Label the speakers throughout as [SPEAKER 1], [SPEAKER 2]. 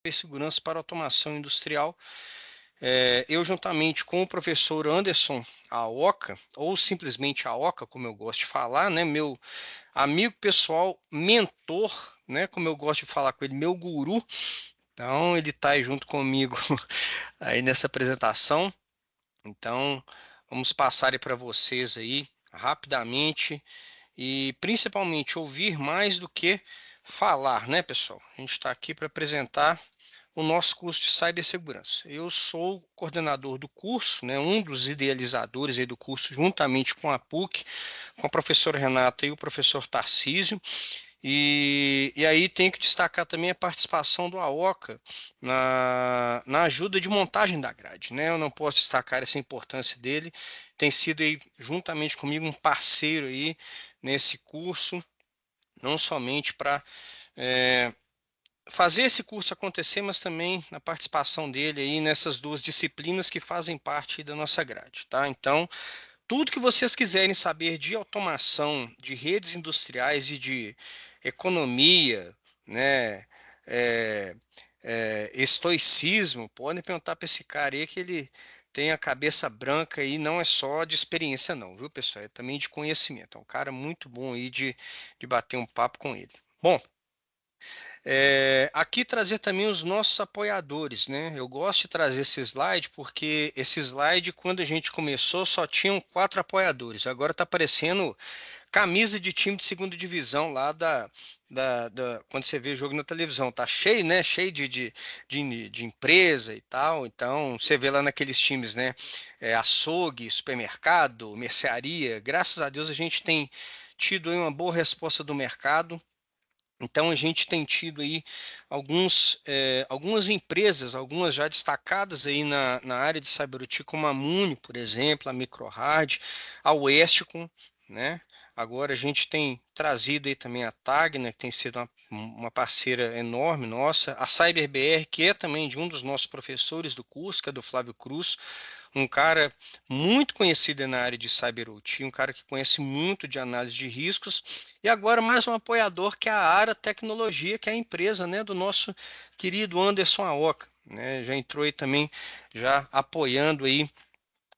[SPEAKER 1] Cibersegurança para automação industrial. Eu, juntamente com o professor Anderson Aoka, ou simplesmente Aoka, como eu gosto de falar, né, meu amigo pessoal, mentor, né, como eu gosto de falar com ele, meu guru. Então, ele está aí junto comigo aí nessa apresentação. Então, vamos passar aí para vocês aí rapidamente e principalmente ouvir mais do que falar, né, pessoal? A gente está aqui para apresentar o nosso curso de cibersegurança. Eu sou coordenador do curso, né, um dos idealizadores aí do curso, juntamente com a PUC, com a professora Renata e o professor Tarcísio. E aí tenho que destacar também a participação do AOCA na ajuda de montagem da grade, né? Eu não posso destacar essa importância dele. Tem sido aí, juntamente comigo, um parceiro aí nesse curso, não somente para fazer esse curso acontecer, mas também na participação dele aí nessas duas disciplinas que fazem parte da nossa grade, tá? Então, tudo que vocês quiserem saber de automação, de redes industriais e de economia, né, é, estoicismo, podem perguntar para esse cara aí que ele tem a cabeça branca e não é só de experiência não, viu, pessoal? É também de conhecimento. É um cara muito bom aí de bater um papo com ele. Bom, aqui trazer também os nossos apoiadores, né? Eu gosto de trazer esse slide porque esse slide, quando a gente começou, só tinham 4 apoiadores. Agora está aparecendo camisa de time de segunda divisão lá quando você vê o jogo na televisão. Tá cheio, né? Cheio de empresa e tal. Então, você vê lá naqueles times, né? Açougue, supermercado, mercearia. Graças a Deus a gente tem tido aí uma boa resposta do mercado. Então a gente tem tido aí algumas empresas, algumas já destacadas aí na área de CyberOT, como a Muni, por exemplo, a Microhard, a Westcom, né? Agora a gente tem trazido aí também a TAG, né, que tem sido uma parceira enorme nossa, a CyberBR, que é também de um dos nossos professores do curso, que é do Flávio Cruz, um cara muito conhecido na área de CyberOT, um cara que conhece muito de análise de riscos, e agora mais um apoiador que é a Ara Tecnologia, que é a empresa, né, do nosso querido Anderson Aoka, né, já entrou aí também, já apoiando aí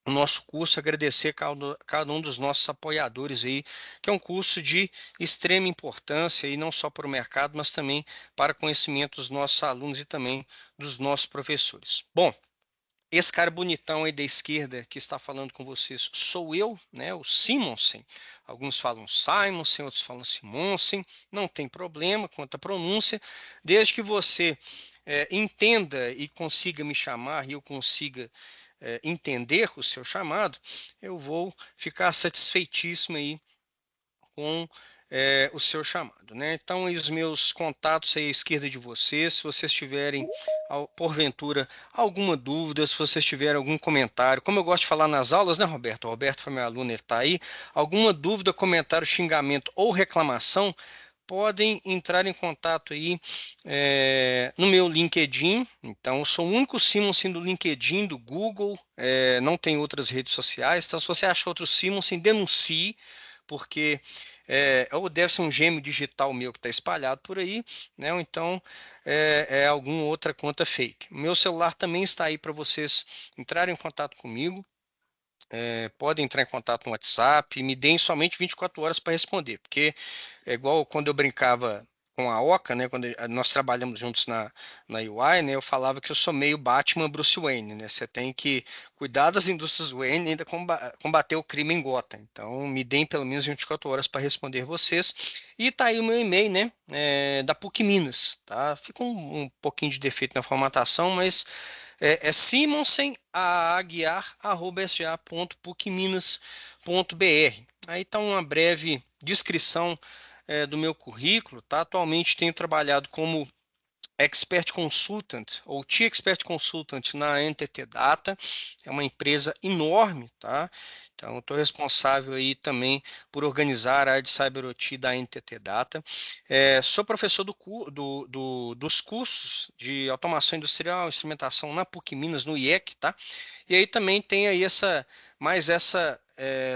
[SPEAKER 1] o nosso curso, agradecer cada um dos nossos apoiadores aí, que é um curso de extrema importância, e não só para o mercado, mas também para conhecimento dos nossos alunos e também dos nossos professores. Bom, esse cara bonitão aí da esquerda que está falando com vocês sou eu, né, o Simonsen. Alguns falam Simonsen, outros falam Simonsen. Não tem problema quanto à pronúncia, desde que você entenda e consiga me chamar e eu consiga entender o seu chamado, eu vou ficar satisfeitíssimo aí com o seu chamado, né? Então, os meus contatos aí à esquerda de vocês, se vocês tiverem, porventura, alguma dúvida, se vocês tiverem algum comentário, como eu gosto de falar nas aulas, né, Roberto? O Roberto foi meu aluno, ele está aí. Alguma dúvida, comentário, xingamento ou reclamação, podem entrar em contato aí no meu LinkedIn. Então, eu sou o único Simonsen do LinkedIn, do Google, não tem outras redes sociais. Então, se você acha outro Simonsen, denuncie, porque ou deve ser um gêmeo digital meu que está espalhado por aí, né? Ou então é alguma outra conta fake. O meu celular também está aí para vocês entrarem em contato comigo. Podem entrar em contato no WhatsApp, me deem somente 24 horas para responder, porque é igual quando eu brincava com a Oca, né, quando nós trabalhamos juntos na UI, né, eu falava que eu sou meio Batman Bruce Wayne, né, você tem que cuidar das indústrias Wayne e ainda combater o crime em Gotham. Então, me deem pelo menos 24 horas para responder vocês. E tá aí o meu e-mail, né, da PUC Minas, tá? Fica um pouquinho de defeito na formatação, mas é simonsen.aguiar.sga.pucminas.br. Aí está uma breve descrição do meu currículo, tá? Atualmente tenho trabalhado como Expert Consultant ou T-Expert Consultant na NTT Data, é uma empresa enorme, tá? Então, estou responsável aí também por organizar a área de CyberOT da NTT Data. Sou professor dos cursos de automação industrial, instrumentação na PUC Minas, no IEC, tá? E aí também tem aí essa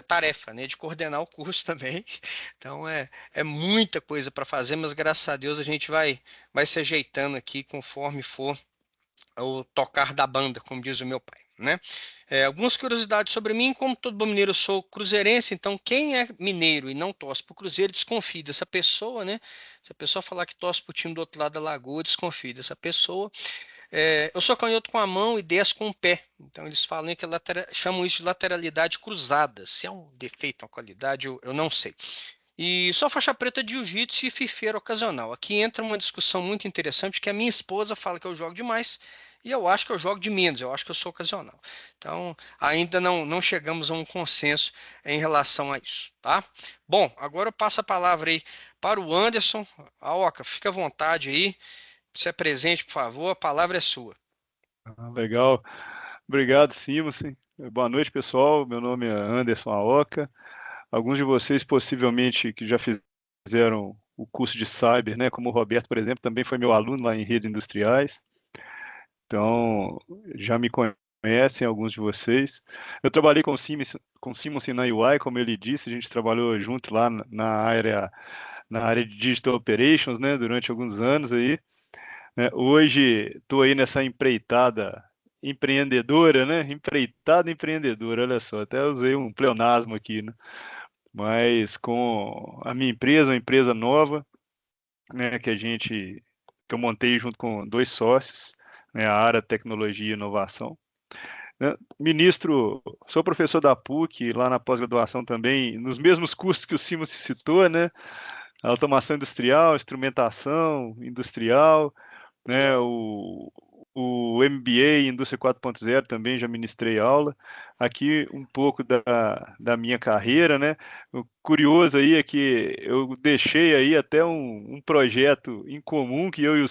[SPEAKER 1] tarefa, né, de coordenar o curso também. Então é muita coisa para fazer, mas graças a Deus a gente vai se ajeitando aqui conforme for o tocar da banda, como diz o meu pai, né? Algumas curiosidades sobre mim, como todo bom mineiro, eu sou cruzeirense, então quem é mineiro e não torce para o Cruzeiro, desconfie dessa pessoa, né? Se a pessoa falar que torce para o time do outro lado da lagoa, desconfie dessa pessoa. Eu sou canhoto com a mão e destro com o pé, então eles falam que chamam isso de lateralidade cruzada. Se é um defeito, uma qualidade, eu não sei. E sou faixa preta de jiu-jitsu e fifeiro ocasional. Aqui entra uma discussão muito interessante, que a minha esposa fala que eu jogo demais e eu acho que eu jogo de menos, eu acho que eu sou ocasional. Então, ainda não chegamos a um consenso em relação a isso, tá? Bom, agora eu passo a palavra aí para o Anderson. Aoca, fica à vontade aí, se apresente, por favor, a palavra é sua.
[SPEAKER 2] Legal. Obrigado, Simonsen. Boa noite, pessoal. Meu nome é Anderson Aoca. Alguns de vocês, possivelmente, que já fizeram o curso de Cyber, né? Como o Roberto, por exemplo, também foi meu aluno lá em redes industriais. Então, já me conhecem alguns de vocês. Eu trabalhei com o Simonsen na UI, como ele disse, a gente trabalhou junto lá na área de Digital Operations, né? Durante alguns anos aí, né? Hoje estou aí nessa empreitada empreendedora, né? Empreitada empreendedora, olha só, até usei um pleonasmo aqui, né? Mas com a minha empresa, uma empresa nova, né? Que eu montei junto com dois sócios, né? A área Tecnologia e Inovação, né? Sou professor da PUC, lá na pós-graduação também, nos mesmos cursos que o Simon se citou, né? Automação industrial, instrumentação industrial, né? O MBA em Indústria 4.0 também já ministrei aula. Aqui um pouco da minha carreira, né? O curioso aí é que eu deixei aí até um projeto em comum que eu e o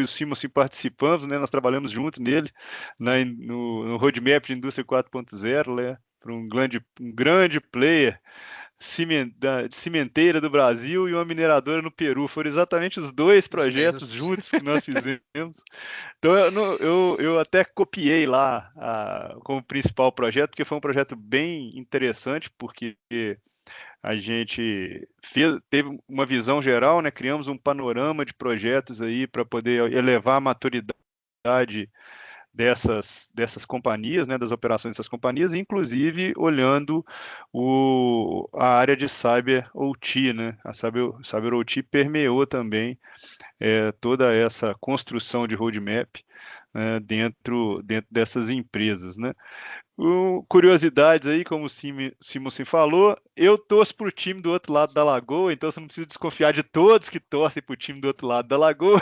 [SPEAKER 2] Simon se participamos, né? Nós trabalhamos juntos nele, no Roadmap de Indústria 4.0, né? Para um grande player de cimenteira do Brasil e uma mineradora no Peru. Foram exatamente os dois
[SPEAKER 1] Isso
[SPEAKER 2] projetos
[SPEAKER 1] mesmo.
[SPEAKER 2] juntos que nós fizemos. Então eu até copiei lá como principal projeto, porque foi um projeto bem interessante, porque a gente teve uma visão geral, né? Criamos um panorama de projetos aí para poder elevar a maturidade dessas companhias, né, das operações dessas companhias, inclusive olhando a área de Cyber OT, né? A Cyber OT permeou também toda essa construção de roadmap, né, dentro dessas empresas, né? Curiosidades aí, como o Simonsen falou, eu torço para o time do outro lado da lagoa, então você não precisa desconfiar de todos que torcem para o time do outro lado da lagoa.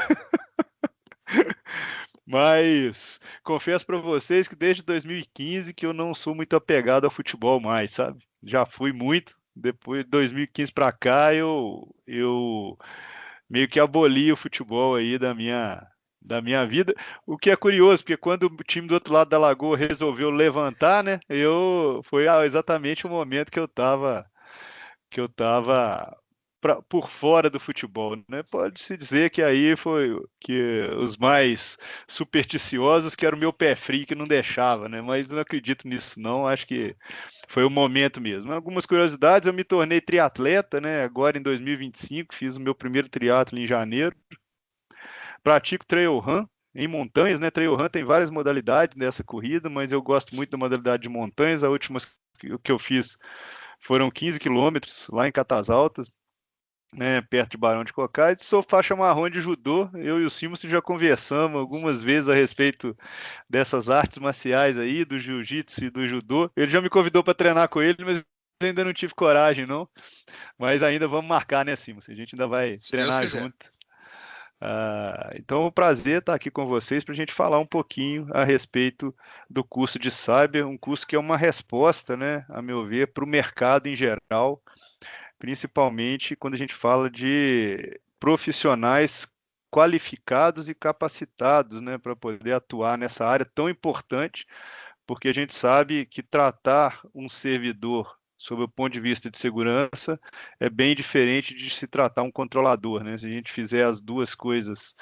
[SPEAKER 2] Mas confesso para vocês que desde 2015 que eu não sou muito apegado ao futebol mais, sabe? Já fui muito. Depois de 2015 para cá, eu meio que aboli o futebol aí da minha vida. O que é curioso, porque quando o time do outro lado da lagoa resolveu levantar, né? Foi exatamente o momento que eu tava por fora do futebol, né? Pode-se dizer que aí foi que os mais supersticiosos, que era o meu pé frio que não deixava, né? Mas não acredito nisso, não. Acho que foi o momento mesmo. Algumas curiosidades, eu me tornei triatleta, né? Agora em 2025, fiz o meu primeiro triatlo em janeiro. Pratico trail run em montanhas, né? Trail run tem várias modalidades dessa corrida, mas eu gosto muito da modalidade de montanhas. A última que eu fiz foram 15 quilômetros lá em Catas Altas, né, perto de Barão de Cocais. Sou faixa marrom de judô. Eu e o Simon já conversamos algumas vezes a respeito dessas artes marciais aí, do jiu-jitsu e do judô. Ele já me convidou para treinar com ele, mas ainda não tive coragem, não. Mas ainda vamos marcar, né, Simon? A gente ainda vai
[SPEAKER 1] Se Deus
[SPEAKER 2] treinar
[SPEAKER 1] quiser.
[SPEAKER 2] junto. Então, é um prazer estar aqui com vocês para a gente falar um pouquinho a respeito do curso de Cyber, um curso que é uma resposta, né, a meu ver, para o mercado em geral, principalmente quando a gente fala de profissionais qualificados e capacitados, né, para poder atuar nessa área tão importante porque a gente sabe que tratar um servidor sob o ponto de vista de segurança é bem diferente de se tratar um controlador, né? Se a gente fizer as duas coisas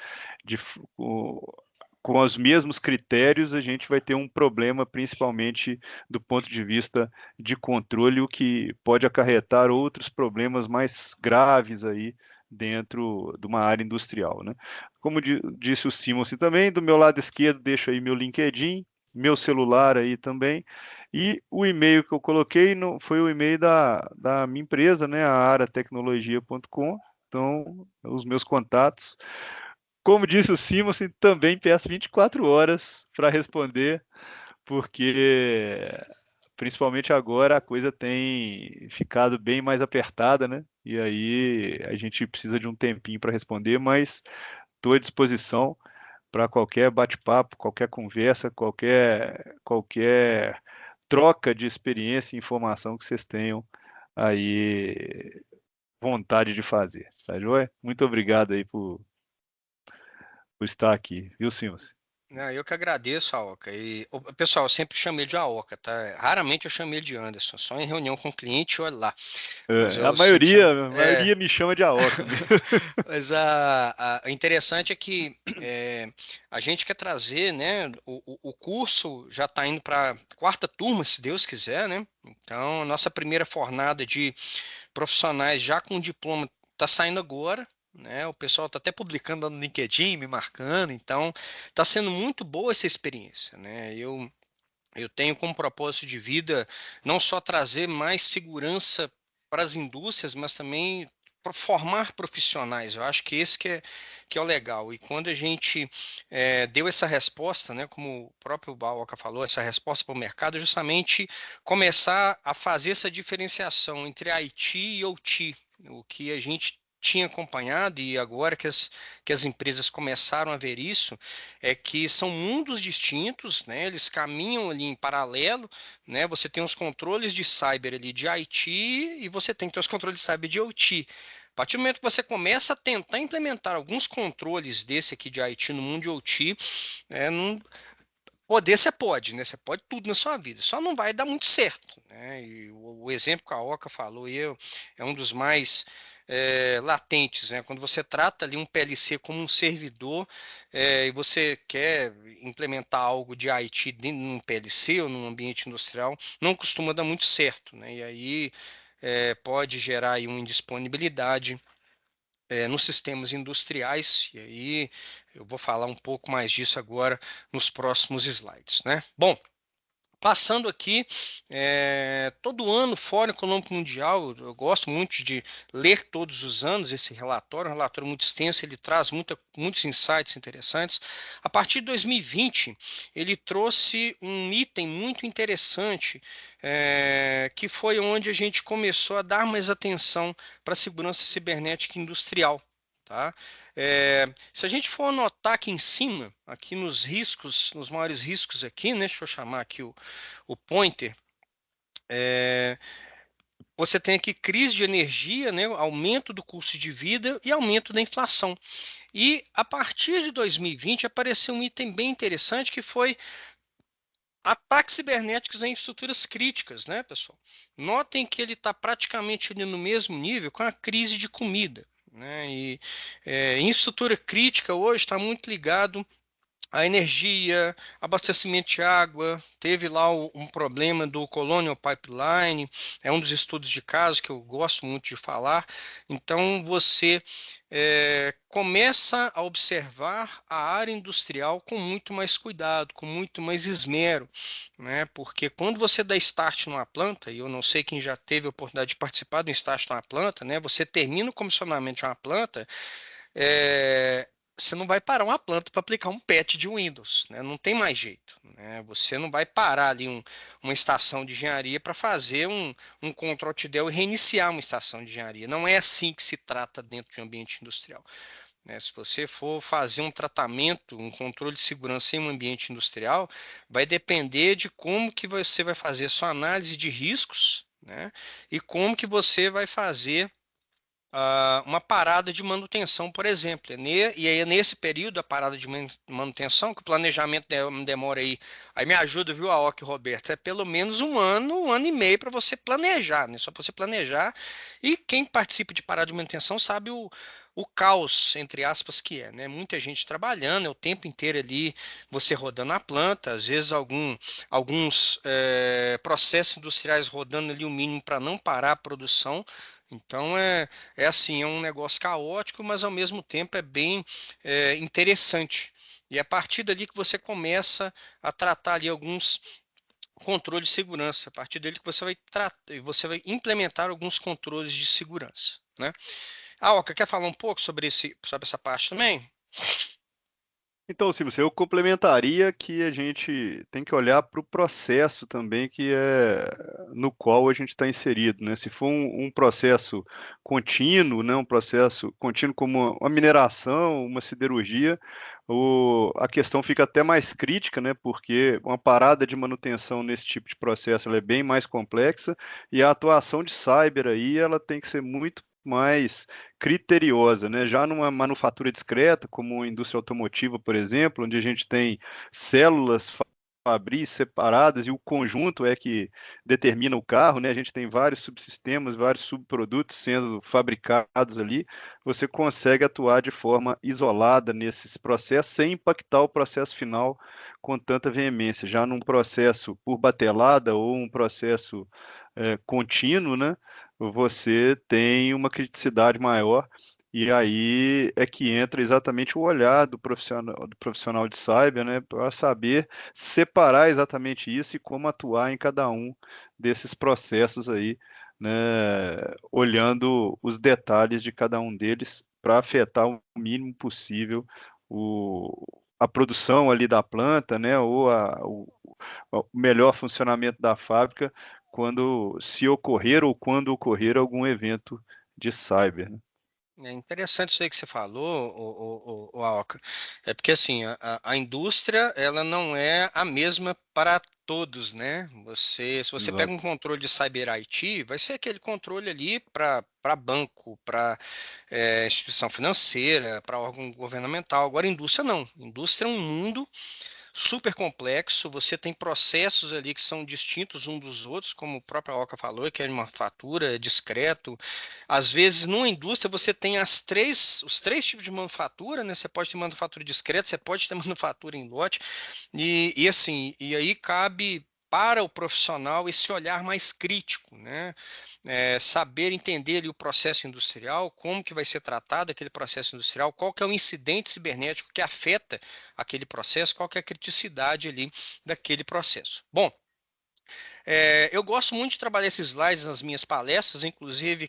[SPEAKER 2] de, com os mesmos critérios, a gente vai ter um problema, principalmente do ponto de vista de controle, o que pode acarretar outros problemas mais graves aí dentro de uma área industrial, né? Como disse o Simonsen também, do meu lado esquerdo deixo aí meu LinkedIn, meu celular aí também, e o e-mail que eu coloquei foi o e-mail da minha empresa, né, a aratecnologia.com, então os meus contatos. Como disse o Simonsen, também peço 24 horas para responder, porque principalmente agora a coisa tem ficado bem mais apertada, né? E aí a gente precisa de um tempinho para responder, mas estou à disposição para qualquer bate-papo, qualquer conversa, qualquer troca de experiência e informação que vocês tenham aí vontade de fazer, tá joia? Muito obrigado aí por estar aqui, viu, Simonsen?
[SPEAKER 1] Não, eu que agradeço, Aoka. E, pessoal, eu sempre chamei de Aoka, tá? Raramente eu chamei de Anderson, só em reunião com o cliente, olha lá. Mas
[SPEAKER 2] A
[SPEAKER 1] eu sempre chamo.
[SPEAKER 2] maioria, a maioria me chama de Aoka mesmo.
[SPEAKER 1] Mas o interessante é que a gente quer trazer, né? O curso já está indo para a quarta turma, se Deus quiser, né? Então, a nossa primeira fornada de profissionais já com diploma está saindo agora. Né, o pessoal está até publicando no LinkedIn, me marcando, então está sendo muito boa essa experiência. Né? Eu tenho como propósito de vida não só trazer mais segurança para as indústrias, mas também para formar profissionais. Eu acho que esse que é o legal. E quando a gente deu essa resposta, né, como o próprio Bauca falou, essa resposta para o mercado, é justamente começar a fazer essa diferenciação entre IT e OT, o que a gente tinha acompanhado e agora que as empresas começaram a ver isso, é que são mundos distintos, né? Eles caminham ali em paralelo, né? Você tem os controles de cyber ali de IT e você tem que ter os controles de cyber de OT. A partir do momento que você começa a tentar implementar alguns controles desse aqui de IT no mundo de OT, não, poder você pode, né? Você pode tudo na sua vida, só não vai dar muito certo, né? E o exemplo que a Oca falou é um dos mais latentes, né? Quando você trata ali um PLC como um servidor e você quer implementar algo de IT dentro de um PLC ou num ambiente industrial, não costuma dar muito certo, né? E aí pode gerar aí uma indisponibilidade nos sistemas industriais, e aí eu vou falar um pouco mais disso agora nos próximos slides, né? Bom, passando aqui, todo ano, Fórum Econômico Mundial, eu gosto muito de ler todos os anos esse relatório, um relatório muito extenso, ele traz muitos insights interessantes. A partir de 2020, ele trouxe um item muito interessante, que foi onde a gente começou a dar mais atenção para a segurança cibernética industrial. Tá? Se a gente for anotar aqui em cima, aqui nos riscos, nos maiores riscos aqui, né? Deixa eu chamar aqui o pointer. É, você tem aqui crise de energia, né? Aumento do custo de vida e aumento da inflação. E a partir de 2020 apareceu um item bem interessante que foi ataques cibernéticos em infraestruturas críticas, né, pessoal? Notem que ele está praticamente ali no mesmo nível com a crise de comida. Né? E infraestrutura crítica hoje está muito ligado a energia, abastecimento de água, teve lá um problema do Colonial Pipeline, é um dos estudos de caso que eu gosto muito de falar. Então você começa a observar a área industrial com muito mais cuidado, com muito mais esmero, né? Porque quando você dá start numa planta, e eu não sei quem já teve a oportunidade de participar do start numa planta, né? Você termina o comissionamento de uma planta, você não vai parar uma planta para aplicar um patch de Windows, né? Não tem mais jeito. Né? Você não vai parar ali uma estação de engenharia para fazer um Ctrl+Alt+Del e reiniciar uma estação de engenharia. Não é assim que se trata dentro de um ambiente industrial. Né? Se você for fazer um tratamento, um controle de segurança em um ambiente industrial, vai depender de como que você vai fazer a sua análise de riscos, né? E como que você vai fazer uma parada de manutenção, por exemplo. E aí, nesse período, a parada de manutenção, que o planejamento demora aí me ajuda, viu, Aoki, Roberto? É pelo menos um ano e meio para você planejar, né? Só para você planejar. E quem participa de parada de manutenção sabe o caos, entre aspas, que é, né? Muita gente trabalhando, é o tempo inteiro ali, você rodando a planta, às vezes alguns processos industriais rodando ali o mínimo para não parar a produção. Então é assim, é um negócio caótico, mas ao mesmo tempo é bem interessante. E é a partir dali que você começa a tratar ali alguns controles de segurança. A partir dele que você vai implementar alguns controles de segurança, né? Oca, quer falar um pouco sobre essa parte também?
[SPEAKER 2] Então, Silvio, eu complementaria que a gente tem que olhar para o processo também que é no qual a gente está inserido, né? Se for um processo contínuo, né? Um processo contínuo como uma mineração, uma siderurgia, a questão fica até mais crítica, né? Porque uma parada de manutenção nesse tipo de processo ela é bem mais complexa e a atuação de cyber aí ela tem que ser muito mais criteriosa, né? Já numa manufatura discreta, como a indústria automotiva, por exemplo, onde a gente tem células fabris separadas e o conjunto é que determina o carro, né? A gente tem vários subsistemas, vários subprodutos sendo fabricados ali. Você consegue atuar de forma isolada nesses processos sem impactar o processo final com tanta veemência. Já num processo por batelada ou um processo contínuo, né? Você tem uma criticidade maior, e aí é que entra exatamente o olhar do profissional de cyber, né, para saber separar exatamente isso e como atuar em cada um desses processos aí, né, olhando os detalhes de cada um deles para afetar o mínimo possível a produção ali da planta, né, ou o melhor funcionamento da fábrica quando se ocorrer ou quando ocorrer algum evento de cyber, né?
[SPEAKER 1] É interessante isso aí que você falou, o Aoka. É porque assim, a indústria ela não é a mesma para todos, né? Se você pega
[SPEAKER 2] Exato.
[SPEAKER 1] um controle de Cyber IT, vai ser aquele controle ali para banco, para instituição financeira, para órgão governamental. Agora, indústria não. Indústria é um mundo super complexo, você tem processos ali que são distintos um dos outros, como o próprio Oca falou, que é uma fatura, é discreto. Às vezes, numa indústria, você tem os três tipos de manufatura, né? Você pode ter manufatura discreta, você pode ter manufatura em lote, e assim, e aí cabe para o profissional esse olhar mais crítico, né? Saber entender ali o processo industrial, como que vai ser tratado aquele processo industrial, qual que é o incidente cibernético que afeta aquele processo, qual que é a criticidade ali daquele processo. Bom, eu gosto muito de trabalhar esses slides nas minhas palestras, inclusive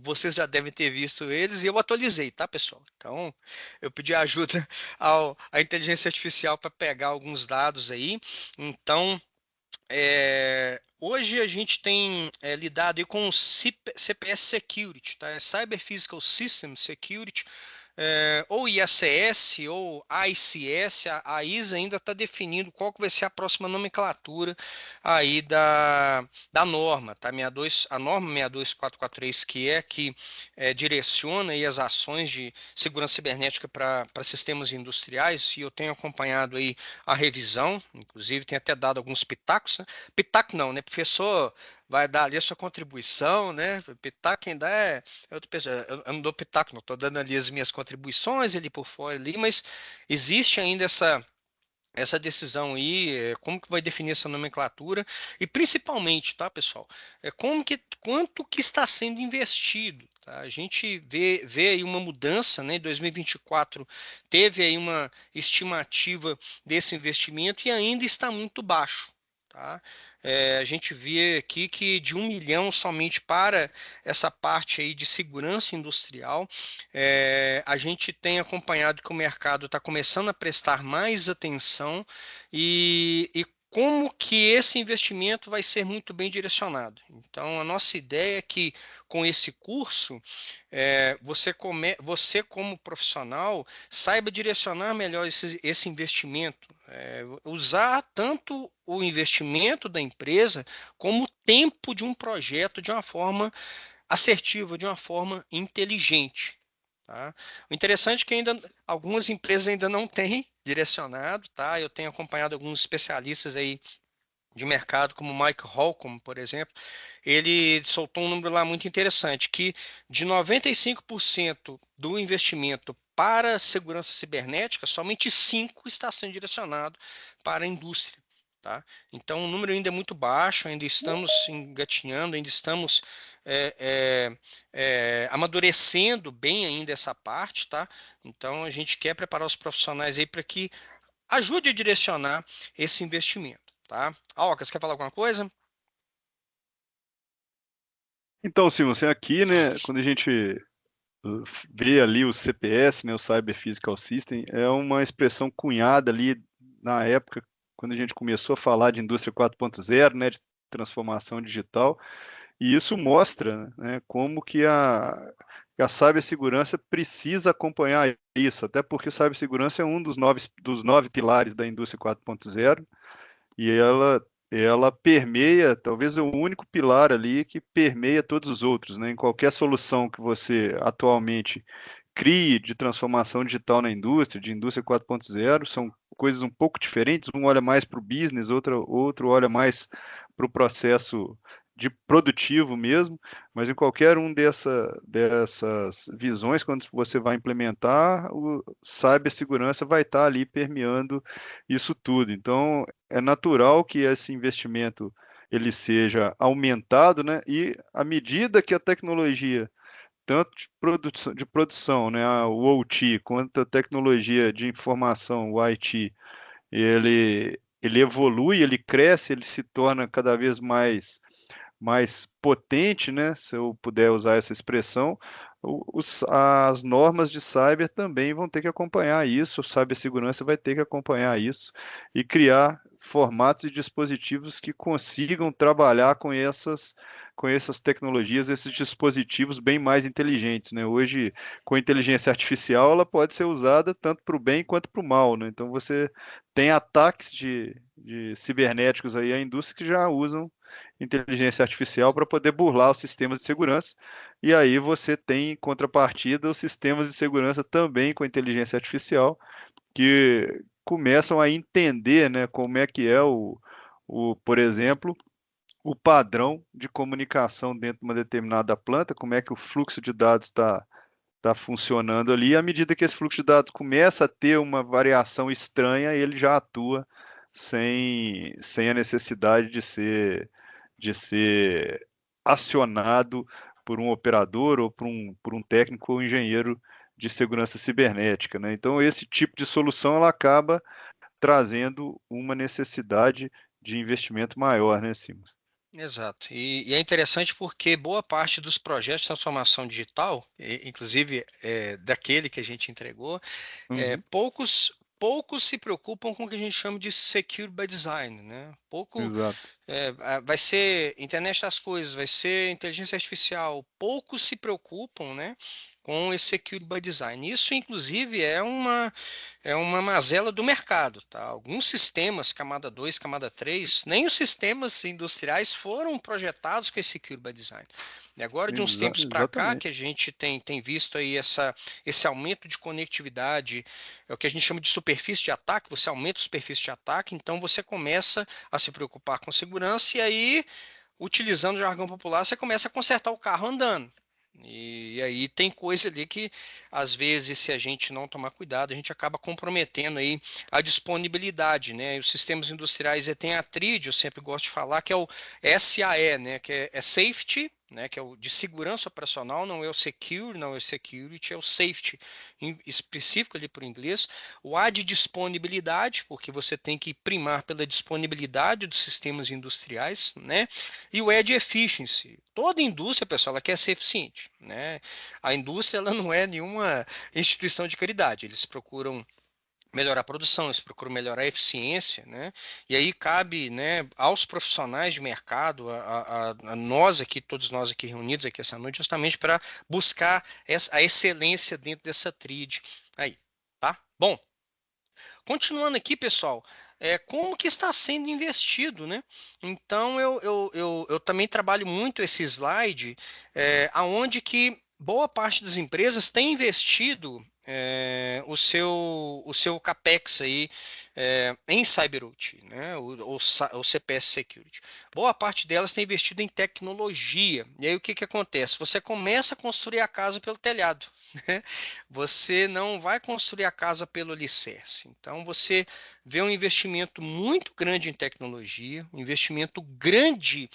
[SPEAKER 1] vocês já devem ter visto eles e eu atualizei, tá, pessoal? Então, eu pedi ajuda à inteligência artificial para pegar alguns dados aí. Então, hoje a gente tem lidado aí com o CPS Security, tá? Cyber Physical System Security, ou IACS ou ICS, a ISA ainda está definindo qual que vai ser a próxima nomenclatura aí da norma, tá? A norma 62443, que direciona aí as ações de segurança cibernética para sistemas industriais, e eu tenho acompanhado aí a revisão, inclusive tenho até dado alguns pitacos, né? Pitaco não, né? Professor vai dar ali a sua contribuição, né? Pitaco quem dá é outra pessoa. Eu não dou pitaco, não. Estou dando ali as minhas contribuições ali por fora ali, mas existe ainda essa decisão aí, como que vai definir essa nomenclatura e principalmente, tá, pessoal, quanto que está sendo investido. Tá? A gente vê aí uma mudança, né? Em 2024 teve aí uma estimativa desse investimento e ainda está muito baixo. Tá? A gente vê aqui que de 1 milhão somente para essa parte aí de segurança industrial, a gente tem acompanhado que o mercado está começando a prestar mais atenção e como que esse investimento vai ser muito bem direcionado. Então, a nossa ideia é que com esse curso, você como profissional saiba direcionar melhor esse investimento, usar tanto o investimento da empresa como o tempo de um projeto de uma forma assertiva, de uma forma inteligente. Tá? O interessante é que ainda algumas empresas ainda não têm direcionado, tá? Eu tenho acompanhado alguns especialistas aí de mercado, como o Mike Holcomb, por exemplo, ele soltou um número lá muito interessante, que de 95% do investimento para segurança cibernética, somente 5 está sendo direcionado para a indústria. Tá? Então, o número ainda é muito baixo, ainda estamos engatinhando, ainda estamos amadurecendo bem ainda essa parte. Tá? Então, a gente quer preparar os profissionais aí para que ajude a direcionar esse investimento. Tá? Alcas, quer falar alguma coisa?
[SPEAKER 2] Então, sim, você aqui, né, quando a gente vê ali o CPS, né, o Cyber Physical System, é uma expressão cunhada ali na época, quando a gente começou a falar de indústria 4.0, né, de transformação digital, e isso mostra, né, como que a cibersegurança precisa acompanhar isso, até porque cibersegurança é um dos nove pilares da indústria 4.0, e ela permeia, talvez é o único pilar ali que permeia todos os outros, né? Em qualquer solução que você atualmente crie de transformação digital na indústria, de indústria 4.0, são coisas um pouco diferentes, um olha mais para o business, outro olha mais para o processo de produtivo mesmo, mas em qualquer um dessas visões, quando você vai implementar, o cibersegurança vai estar ali permeando isso tudo. Então, é natural que esse investimento ele seja aumentado, né? E à medida que a tecnologia, tanto de produção, né, o OT, quanto a tecnologia de informação, o IT, ele evolui, ele cresce, ele se torna cada vez mais potente, né, se eu puder usar essa expressão, as normas de cyber também vão ter que acompanhar isso, a cibersegurança vai ter que acompanhar isso e criar formatos e dispositivos que consigam trabalhar com essas tecnologias, esses dispositivos bem mais inteligentes, né? Hoje, com a inteligência artificial, ela pode ser usada tanto para o bem quanto para o mal, né? Então, você tem ataques de cibernéticos aí à indústria que já usam inteligência artificial para poder burlar os sistemas de segurança. E aí você tem, em contrapartida, os sistemas de segurança também com inteligência artificial, que começam a entender, né, como é que é por exemplo, o padrão de comunicação dentro de uma determinada planta, como é que o fluxo de dados está funcionando ali. E à medida que esse fluxo de dados começa a ter uma variação estranha, ele já atua sem a necessidade de ser acionado por um operador ou por um técnico ou engenheiro de segurança cibernética, né? Então, esse tipo de solução ela acaba trazendo uma necessidade de investimento maior, né, Simos?
[SPEAKER 1] Exato. E é interessante porque boa parte dos projetos de transformação digital, inclusive daquele que a gente entregou,
[SPEAKER 2] Uhum,
[SPEAKER 1] poucos se preocupam com o que a gente chama de secure by design, né?
[SPEAKER 2] exato.
[SPEAKER 1] Vai ser internet das coisas, vai ser inteligência artificial. Poucos se preocupam, né, com esse secure by design. Isso, inclusive, é uma mazela do mercado, tá? Alguns sistemas, camada 2, camada 3, nem os sistemas industriais foram projetados com esse secure by design. E agora, de uns tempos para cá, que a
[SPEAKER 2] Exatamente.
[SPEAKER 1] gente tem visto aí esse aumento de conectividade, é o que a gente chama de superfície de ataque, você aumenta a superfície de ataque, então você começa a se preocupar com segurança e aí, utilizando o jargão popular, você começa a consertar o carro andando. E aí tem coisa ali que, às vezes, se a gente não tomar cuidado, a gente acaba comprometendo aí a disponibilidade, né? E os sistemas industriais têm a TRID, eu sempre gosto de falar, que é o SAE, né? Que é Safety, né? Que é o de segurança operacional, não é o Secure, não é o Security, é o Safety, específico ali para o inglês. O A de disponibilidade, porque você tem que primar pela disponibilidade dos sistemas industriais, né? E o E de efficiency. Toda indústria, pessoal, ela quer ser eficiente, né? A indústria ela não é nenhuma instituição de caridade. Eles procuram melhorar a produção, eles procuram melhorar a eficiência, né? E aí cabe, né, aos profissionais de mercado, a nós aqui, todos nós aqui reunidos aqui essa noite, justamente para buscar a excelência dentro dessa tríade aí, tá? Bom, continuando aqui, pessoal, como que está sendo investido, né? Então eu também trabalho muito esse slide, aonde que boa parte das empresas tem investido o seu CAPEX aí em CyberOT, né? O CPS Security. Boa parte delas tem investido em tecnologia. E aí o que que acontece? Você começa a construir a casa pelo telhado, né? Você não vai construir a casa pelo alicerce. Então você vê um investimento muito grande em tecnologia, um investimento grande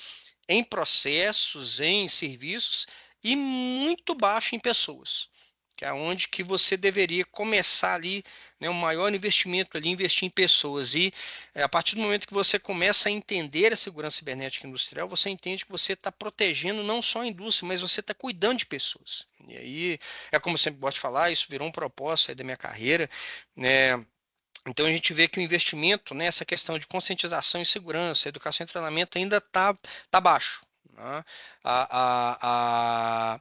[SPEAKER 1] em processos, em serviços e muito baixo em pessoas, que é onde que você deveria começar ali, né, o maior investimento ali, investir em pessoas. E a partir do momento que você começa a entender a segurança cibernética industrial, você entende que você está protegendo não só a indústria, mas você está cuidando de pessoas. E aí, como eu sempre gosto de falar, isso virou um propósito aí da minha carreira, né? Então a gente vê que o investimento nessa questão de conscientização e segurança, educação e treinamento ainda tá baixo, né? A, a,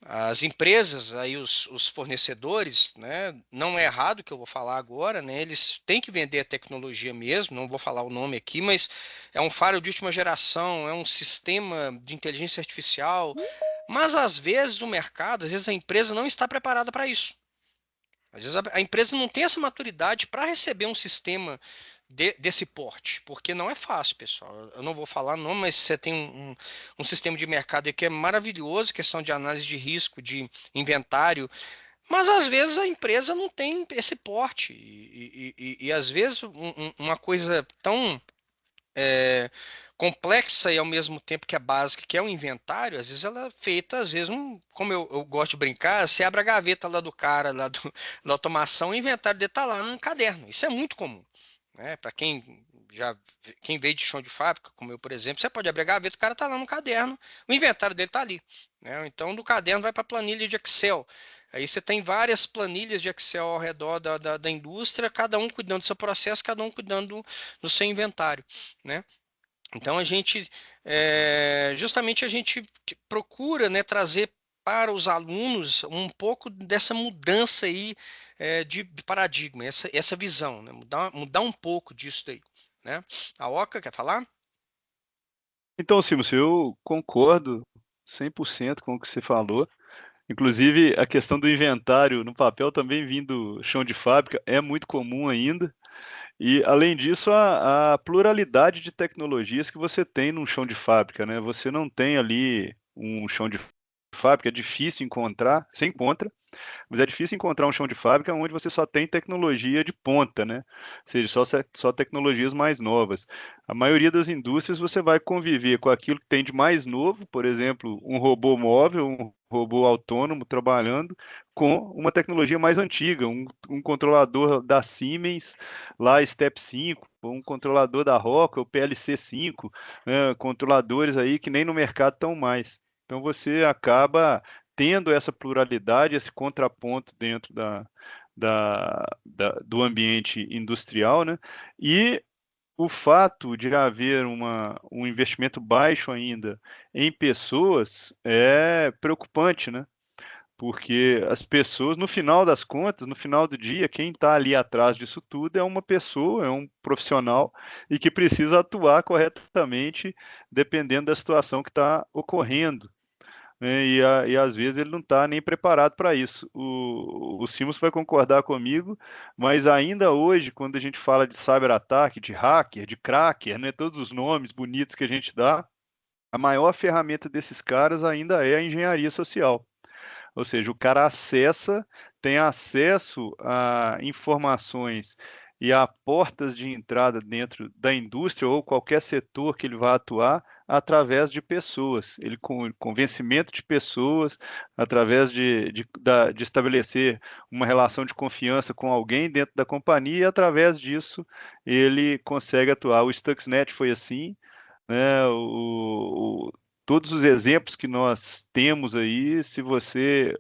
[SPEAKER 1] as empresas, aí os fornecedores, né, não é errado o que eu vou falar agora, né, eles têm que vender a tecnologia mesmo, não vou falar o nome aqui, mas é um firewall de última geração, é um sistema de inteligência artificial, mas às vezes o mercado, às vezes a empresa não está preparada para isso. Às vezes a empresa não tem essa maturidade para receber um sistema desse porte, porque não é fácil, pessoal. Eu não vou falar não, mas você tem um sistema de mercado aí que é maravilhoso, questão de análise de risco, de inventário, mas às vezes a empresa não tem esse porte. E às vezes uma coisa tão complexa e ao mesmo tempo que é básica, que é o inventário, às vezes ela é feita, às vezes, como eu gosto de brincar, você abre a gaveta lá do cara, da automação, o inventário dele está lá num caderno. Isso é muito comum, né? Para quem veio de chão de fábrica, como eu, por exemplo, você pode abrir a gaveta, o cara está lá no caderno, o inventário dele está ali, né? Então, do caderno vai para a planilha de Excel. Aí você tem várias planilhas de Excel ao redor da indústria, cada um cuidando do seu processo, cada um cuidando do seu inventário, né? Então justamente a gente procura, né, trazer para os alunos um pouco dessa mudança aí de paradigma, essa visão, né, mudar um pouco disso daí, né? A Oca quer falar?
[SPEAKER 2] Então, Simos, eu concordo 100% com o que você falou. Inclusive, a questão do inventário no papel também vindo chão de fábrica é muito comum ainda. E, além disso, a pluralidade de tecnologias que você tem num chão de fábrica, né? Você não tem ali um chão de fábrica, é difícil encontrar, você encontra, mas é difícil encontrar um chão de fábrica onde você só tem tecnologia de ponta, né? Ou seja, só tecnologias mais novas. A maioria das indústrias você vai conviver com aquilo que tem de mais novo, por exemplo, um robô móvel, um robô autônomo trabalhando com uma tecnologia mais antiga, um controlador da Siemens, lá Step 5, um controlador da Rockwell, PLC 5, né, controladores aí que nem no mercado estão mais. Então você acaba tendo essa pluralidade, esse contraponto dentro do ambiente industrial, né? E o fato de haver um investimento baixo ainda em pessoas é preocupante, né? Porque as pessoas, no final das contas, no final do dia, quem está ali atrás disso tudo é uma pessoa, é um profissional e que precisa atuar corretamente dependendo da situação que está ocorrendo, né? E às vezes ele não está nem preparado para isso. O Simos vai concordar comigo, mas ainda hoje, quando a gente fala de cyberataque, de hacker, de cracker, né, todos os nomes bonitos que a gente dá, a maior ferramenta desses caras ainda é a engenharia social. Ou seja, o cara tem acesso a informações e a portas de entrada dentro da indústria ou qualquer setor que ele vá atuar através de pessoas. Ele com convencimento de pessoas, através de estabelecer uma relação de confiança com alguém dentro da companhia, e através disso ele consegue atuar. O Stuxnet foi assim, né? Todos os exemplos que nós temos aí, se você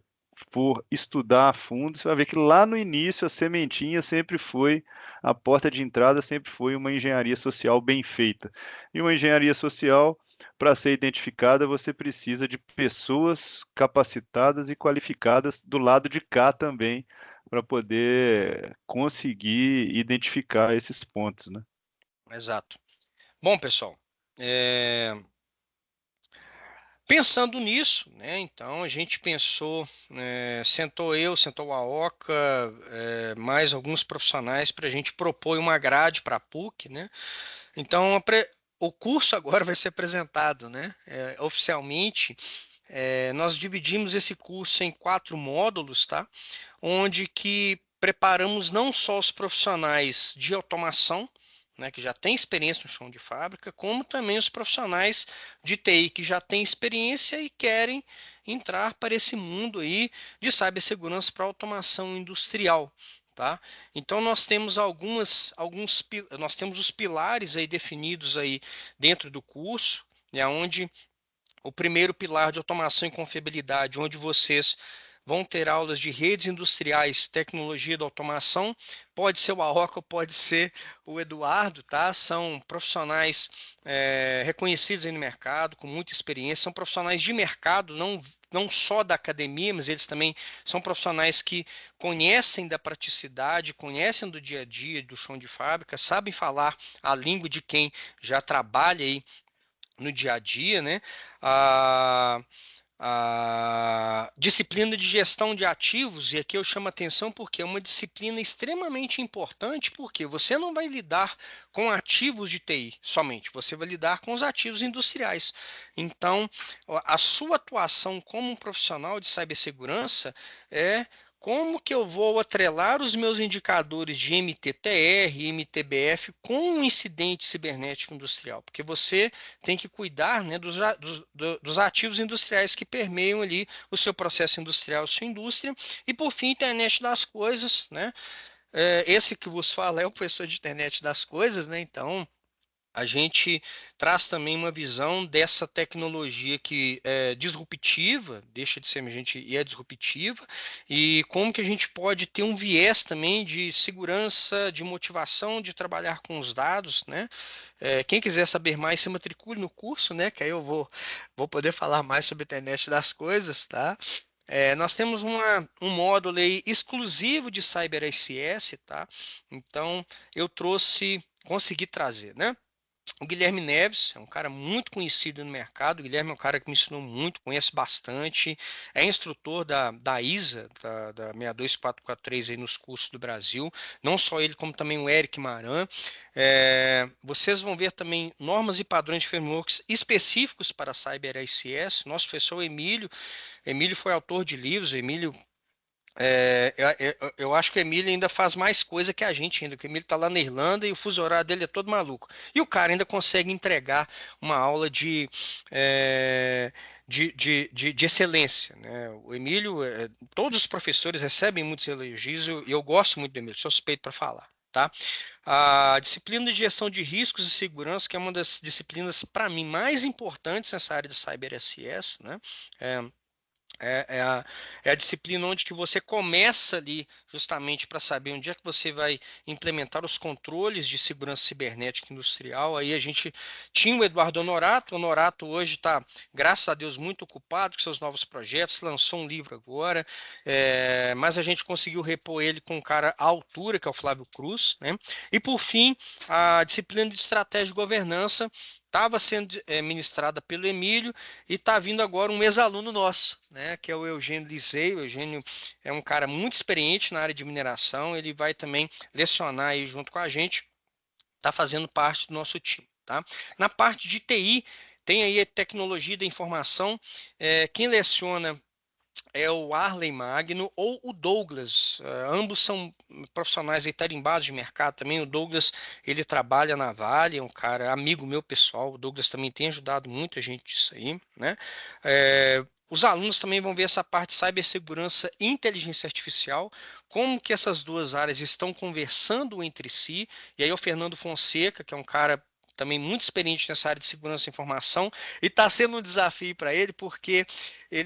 [SPEAKER 2] for estudar a fundo, você vai ver que lá no início a sementinha sempre foi, a porta de entrada sempre foi uma engenharia social bem feita. E uma engenharia social, para ser identificada, você precisa de pessoas capacitadas e qualificadas do lado de cá também, para poder conseguir identificar esses pontos, né?
[SPEAKER 1] Exato. Bom, pessoal, pensando nisso, né, então a gente pensou, sentou a Oca, mais alguns profissionais para a gente propor uma grade para a PUC, né? Então o curso agora vai ser apresentado, né? Oficialmente, nós dividimos esse curso em 4 módulos, tá? Onde que preparamos não só os profissionais de automação, né, que já têm experiência no chão de fábrica, como também os profissionais de TI que já têm experiência e querem entrar para esse mundo aí de cibersegurança para automação industrial. Tá? Então nós temos nós temos os pilares aí definidos aí dentro do curso, né, onde o primeiro pilar de automação e confiabilidade, onde vocês vão ter aulas de redes industriais, tecnologia da automação. Pode ser o Aoca, pode ser o Eduardo, tá? São profissionais reconhecidos aí no mercado, com muita experiência, são profissionais de mercado, não só da academia, mas eles também são profissionais que conhecem da praticidade, conhecem do dia a dia, do chão de fábrica, sabem falar a língua de quem já trabalha aí no dia a dia, né? A, a disciplina de gestão de ativos, e aqui eu chamo a atenção porque é uma disciplina extremamente importante, porque você não vai lidar com ativos de TI somente, você vai lidar com os ativos industriais. Então, a sua atuação como um profissional de cibersegurança é como que eu vou atrelar os meus indicadores de MTTR e MTBF com um incidente cibernético industrial? Porque você tem que cuidar, né, dos ativos industriais que permeiam ali o seu processo industrial, a sua indústria. E, por fim, internet das coisas. Né? Esse que vos fala é o professor de internet das coisas, né? Então, a gente traz também uma visão dessa tecnologia que é disruptiva, deixa de ser emergente e é disruptiva, e como que a gente pode ter um viés também de segurança, de motivação de trabalhar com os dados, né? Quem quiser saber mais, se matricule no curso, né? Que aí eu vou poder falar mais sobre a internet das coisas, tá? Nós temos um módulo aí exclusivo de CyberSS, tá? Então, consegui trazer, né? O Guilherme Neves é um cara muito conhecido no mercado. O Guilherme é um cara que me ensinou muito, conhece bastante, é instrutor da ISA, da 62443 aí nos cursos do Brasil. Não só ele, como também o Eric Maran. Vocês vão ver também normas e padrões de frameworks específicos para CyberSS. Nosso professor Emílio foi autor de livros. Emílio eu acho que o Emílio ainda faz mais coisa que a gente ainda, porque o Emílio está lá na Irlanda e o fuso horário dele é todo maluco. E o cara ainda consegue entregar uma aula é, de excelência, né? O Emílio, todos os professores recebem muitos elogios e eu gosto muito do Emílio, sou suspeito para falar. Tá? A disciplina de gestão de riscos e segurança, que é uma das disciplinas, para mim, mais importantes nessa área de CyberSS, né? É, é a disciplina onde que você começa ali justamente para saber onde é que você vai implementar os controles de segurança cibernética industrial. Aí a gente tinha o Eduardo Honorato. O Honorato hoje está, graças a Deus, muito ocupado com seus novos projetos, lançou um livro agora, mas a gente conseguiu repor ele com um cara à altura, que é o Flávio Cruz. Né? E por fim, a disciplina de estratégia de governança estava sendo ministrada pelo Emílio e está vindo agora um ex-aluno nosso, né, que é o Eugênio Lisei. O Eugênio é um cara muito experiente na área de mineração, ele vai também lecionar aí junto com a gente, está fazendo parte do nosso time. Tá? Na parte de TI, tem aí a tecnologia da informação, quem leciona é o Arley Magno ou o Douglas. Ambos são profissionais aí tarimbados de mercado também. O Douglas, ele trabalha na Vale, é um cara amigo meu pessoal. O Douglas também tem ajudado muito a gente disso aí, né? Os alunos também vão ver essa parte de cibersegurança e inteligência artificial, como que essas duas áreas estão conversando entre si. E aí o Fernando Fonseca, que é um cara também muito experiente nessa área de segurança da informação, e está sendo um desafio para ele, porque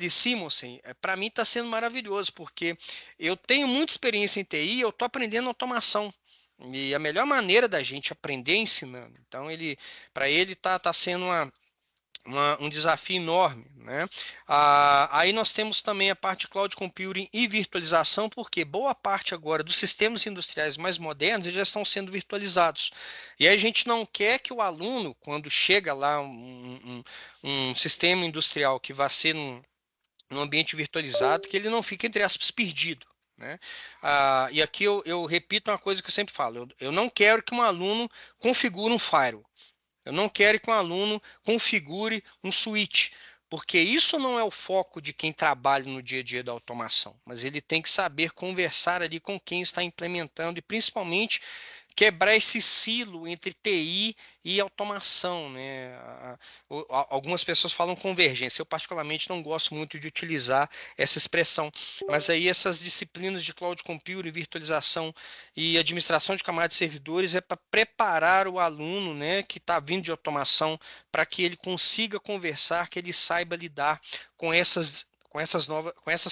[SPEAKER 1] Simonsen, para mim está sendo maravilhoso, porque eu tenho muita experiência em TI, eu estou aprendendo automação. E a melhor maneira da gente aprender é ensinando. Então, para ele tá sendo um desafio enorme, né? Aí nós temos também a parte de cloud computing e virtualização, porque boa parte agora dos sistemas industriais mais modernos já estão sendo virtualizados. E aí a gente não quer que o aluno, quando chega lá um sistema industrial que vai ser num ambiente virtualizado, que ele não fique, entre aspas, perdido. Né? E aqui eu repito uma coisa que eu sempre falo, eu não quero que um aluno configure um firewall. Eu não quero que um aluno configure um switch, porque isso não é o foco de quem trabalha no dia a dia da automação, mas ele tem que saber conversar ali com quem está implementando e principalmente quebrar esse silo entre TI e automação, né? Algumas pessoas falam convergência. Eu particularmente não gosto muito de utilizar essa expressão, mas aí essas disciplinas de cloud computing, virtualização e administração de camadas de servidores é para preparar o aluno, né, que está vindo de automação, para que ele consiga conversar, que ele saiba lidar com essas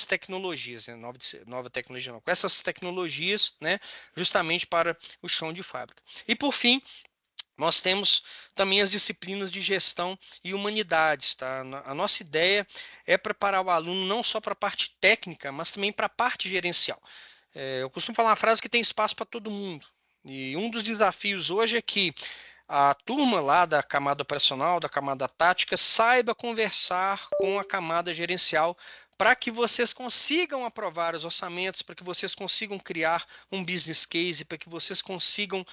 [SPEAKER 1] tecnologias, né? Nova tecnologia não, com essas tecnologias, né? Justamente para o chão de fábrica. E por fim, nós temos também as disciplinas de gestão e humanidades. Tá? A nossa ideia é preparar o aluno não só para a parte técnica, mas também para a parte gerencial. Eu costumo falar uma frase que tem espaço para todo mundo. E um dos desafios hoje é que a turma lá da camada operacional, da camada tática, saiba conversar com a camada gerencial para que vocês consigam aprovar os orçamentos, para que vocês consigam criar um business case, para que vocês consigam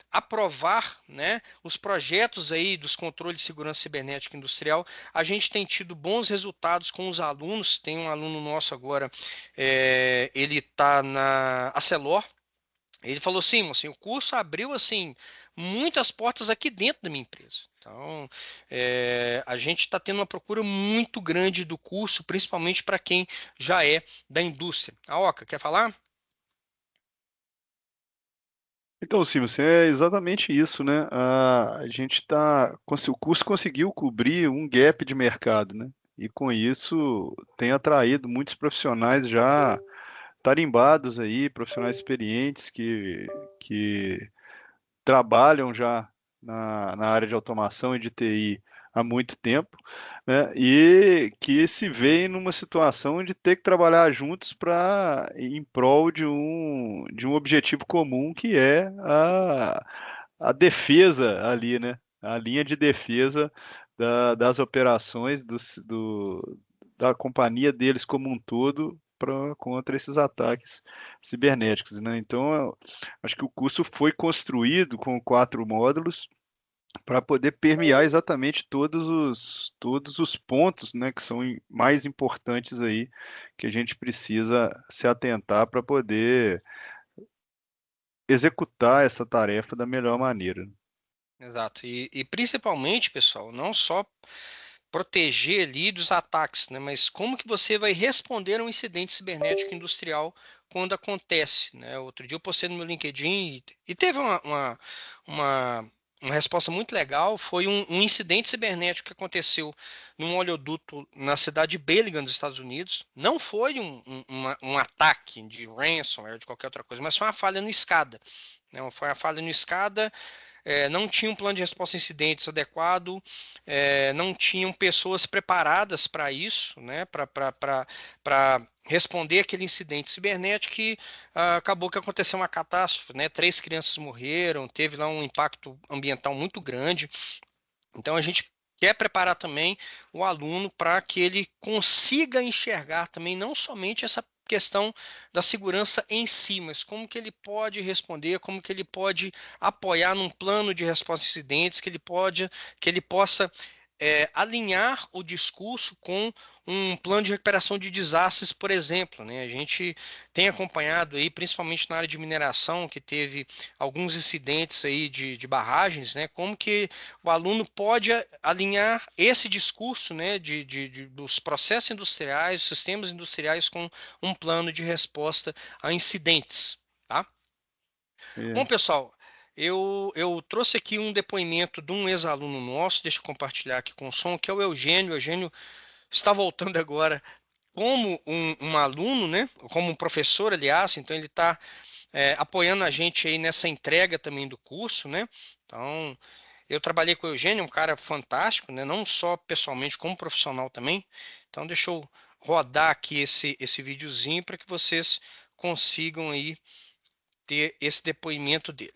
[SPEAKER 1] aprovar, né, os projetos aí dos controles de segurança cibernética industrial. A gente tem tido bons resultados com os alunos. Tem um aluno nosso agora, ele está na Acelor. Ele falou assim, o curso abriu assim muitas portas aqui dentro da minha empresa. Então, a gente está tendo uma procura muito grande do curso, principalmente para quem já é da indústria. A Oca, quer falar?
[SPEAKER 2] Então, Silvio, é exatamente isso, né? A gente tá, o curso conseguiu cobrir um gap de mercado, né? E com isso tem atraído muitos profissionais já tarimbados aí, profissionais experientes que trabalham já na área de automação e de TI há muito tempo, né? E que se veem numa situação de ter que trabalhar juntos para em prol de um objetivo comum que é a defesa ali, né? A linha de defesa das operações da companhia deles como um todo contra esses ataques cibernéticos, né? Então, acho que o curso foi construído com 4 módulos para poder permear exatamente todos os pontos, né, que são mais importantes aí que a gente precisa se atentar para poder executar essa tarefa da melhor maneira.
[SPEAKER 1] Exato. E principalmente, pessoal, não só proteger ali dos ataques, né? Mas como que você vai responder a um incidente cibernético industrial quando acontece, né? Outro dia eu postei no meu LinkedIn e teve uma, uma resposta muito legal. Foi um incidente cibernético que aconteceu num oleoduto na cidade de Bellingham, nos Estados Unidos. Não foi um ataque de ransomware, de qualquer outra coisa, mas foi uma falha no SCADA. Né? Foi uma falha no SCADA, não tinha um plano de resposta a incidentes adequado, não tinham pessoas preparadas para isso, né, para responder aquele incidente cibernético que acabou que aconteceu uma catástrofe, né, 3 crianças morreram, teve lá um impacto ambiental muito grande. Então a gente quer preparar também o aluno para que ele consiga enxergar também não somente essa questão da segurança em si, mas como que ele pode responder, como que ele pode apoiar num plano de resposta a incidentes, que ele possa alinhar o discurso com um plano de recuperação de desastres, por exemplo, né? A gente tem acompanhado aí, principalmente na área de mineração, que teve alguns incidentes aí de barragens, né? Como que o aluno pode alinhar esse discurso, né, dos processos industriais, sistemas industriais com um plano de resposta a incidentes, tá? Bom,
[SPEAKER 2] É.
[SPEAKER 1] pessoal, eu trouxe aqui um depoimento de um ex-aluno nosso, deixa eu compartilhar aqui com o som, que é o Eugênio. O Eugênio está voltando agora como um aluno, né? Como um professor, aliás, então ele está apoiando a gente aí nessa entrega também do curso, né? Então, Eu trabalhei com o Eugênio, um cara fantástico, né? Não só pessoalmente, como profissional também. Então, deixa eu rodar aqui esse videozinho para que vocês consigam aí ter esse depoimento dele.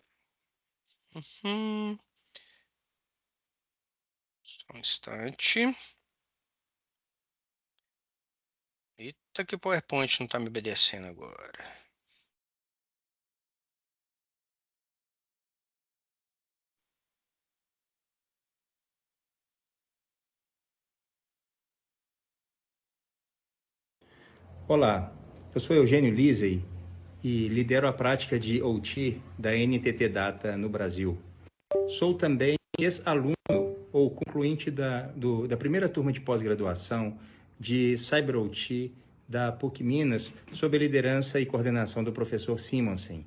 [SPEAKER 1] Só um instante. Eita, que o PowerPoint não está me obedecendo agora.
[SPEAKER 3] Olá, eu sou Eugênio Lisey e lidero a prática de OT da NTT Data no Brasil. Sou também ex-aluno ou concluinte da primeira turma de pós-graduação de Cyber OT da PUC Minas, sob a liderança e coordenação do professor Simonsen.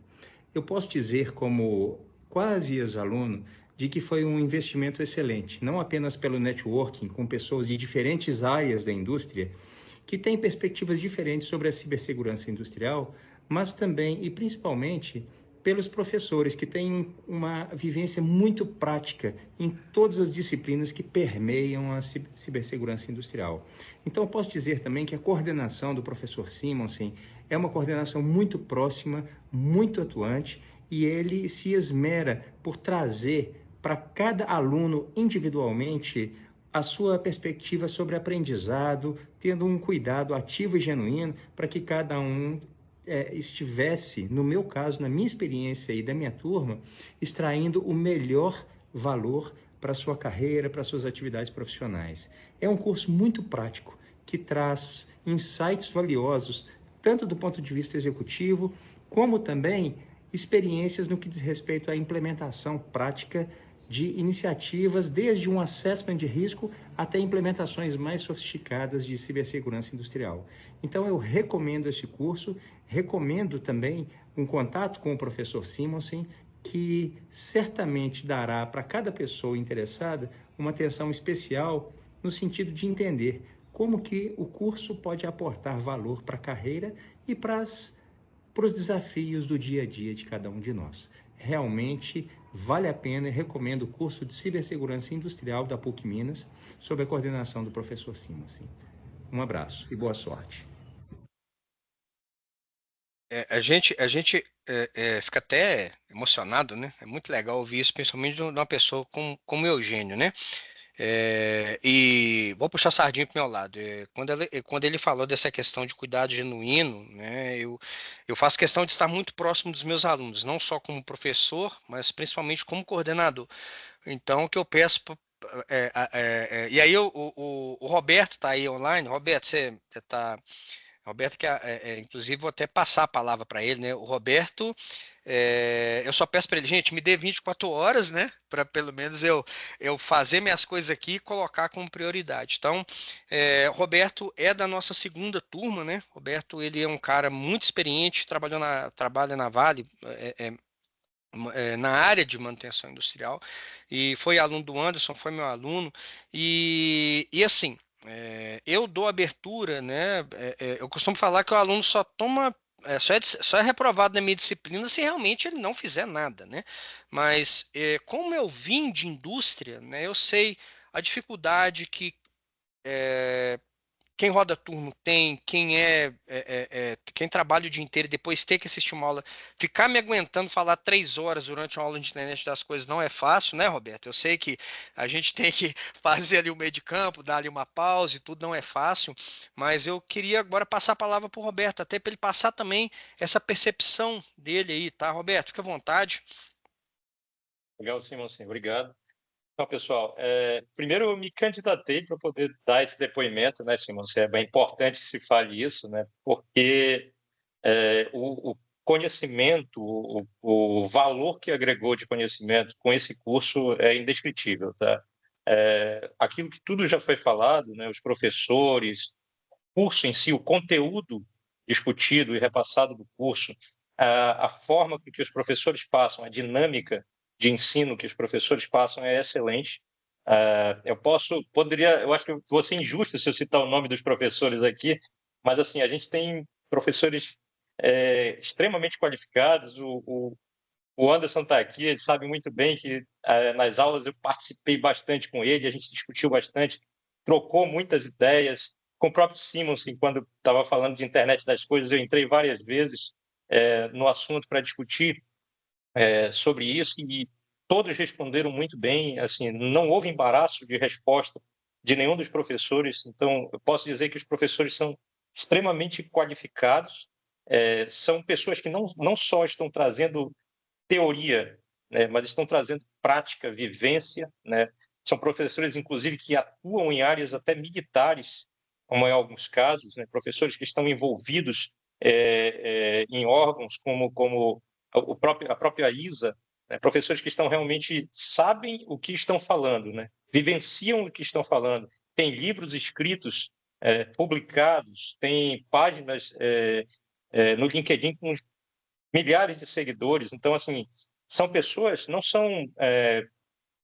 [SPEAKER 3] Eu posso dizer, como quase ex-aluno, de que foi um investimento excelente, não apenas pelo networking com pessoas de diferentes áreas da indústria, que têm perspectivas diferentes sobre a cibersegurança industrial, mas também e principalmente pelos professores que têm uma vivência muito prática em todas as disciplinas que permeiam a cibersegurança industrial. Então, eu posso dizer também que a coordenação do professor Simonsen é uma coordenação muito próxima, muito atuante, e ele se esmera por trazer para cada aluno individualmente a sua perspectiva sobre aprendizado, tendo um cuidado ativo e genuíno para que cada um estivesse, no meu caso, na minha experiência e da minha turma, extraindo o melhor valor para a sua carreira, para as suas atividades profissionais. É um curso muito prático, que traz insights valiosos, tanto do ponto de vista executivo, como também experiências no que diz respeito à implementação prática de iniciativas, desde um assessment de risco até implementações mais sofisticadas de cibersegurança industrial. Então, eu recomendo esse curso, recomendo também um contato com o professor Simonsen, que certamente dará para cada pessoa interessada uma atenção especial no sentido de entender como que o curso pode aportar valor para a carreira e para os desafios do dia a dia de cada um de nós. Realmente vale a pena e recomendo o curso de Cibersegurança Industrial da PUC Minas, sob a coordenação do professor Simonsen. Um abraço e boa sorte.
[SPEAKER 1] A gente fica até emocionado, né? É muito legal ouvir isso, principalmente de uma pessoa como Eugênio, né? E vou puxar a sardinha para o meu lado. Quando ele falou dessa questão de cuidado genuíno, né, eu faço questão de estar muito próximo dos meus alunos, não só como professor, mas principalmente como coordenador. Então, o que eu peço. E aí, o Roberto está aí online. Roberto, você está. Roberto, inclusive, vou até passar a palavra para ele, né? O Roberto, eu só peço para ele, gente, me dê 24 horas, né? Para pelo menos eu fazer minhas coisas aqui e colocar como prioridade. Então, Roberto é da nossa segunda turma, né? Roberto, ele é um cara muito experiente, trabalha na Vale, na área de manutenção industrial, e foi aluno do Anderson, foi meu aluno, e assim, eu dou abertura, né? Eu costumo falar que o aluno só toma. Só é reprovado na minha disciplina se realmente ele não fizer nada, né? Mas como eu vim de indústria, né, eu sei a dificuldade que quem roda turno tem, quem trabalha o dia inteiro e depois ter que assistir uma aula, ficar me aguentando falar 3 horas durante uma aula de internet das coisas não é fácil, né, Roberto? Eu sei que a gente tem que fazer ali o meio de campo, dar ali uma pausa e tudo não é fácil, mas eu queria agora passar a palavra para o Roberto, até para ele passar também essa percepção dele aí, tá, Roberto? Fica à vontade.
[SPEAKER 4] Legal, Simon, sim, obrigado. Então, pessoal, primeiro eu me candidatei para poder dar esse depoimento, né, Simon? É bem importante que se fale isso, né? Porque o conhecimento, o valor que agregou de conhecimento com esse curso é indescritível, tá? Aquilo que tudo já foi falado, né? Os professores, o curso em si, o conteúdo discutido e repassado do curso, a forma com que os professores passam, a dinâmica de ensino que os professores passam é excelente. Eu acho que eu vou ser injusto se eu citar o nome dos professores aqui, mas assim a gente tem professores extremamente qualificados. O Anderson está aqui, ele sabe muito bem que nas aulas eu participei bastante com ele, a gente discutiu bastante, trocou muitas ideias. Com o próprio Simonsen, quando estava falando de internet das coisas, eu entrei várias vezes no assunto para discutir sobre isso e todos responderam muito bem. Assim, não houve embaraço de resposta de nenhum dos professores. Então, eu posso dizer que os professores são extremamente qualificados, são pessoas que não só estão trazendo teoria, né, mas estão trazendo prática, vivência, né? São professores, inclusive, que atuam em áreas até militares, como em alguns casos, né? Professores que estão envolvidos em órgãos como a própria ISA, né? Professores que estão realmente sabem o que estão falando, né? Vivenciam o que estão falando. Tem livros escritos, publicados, tem páginas no LinkedIn com milhares de seguidores. Então, assim, são pessoas, não são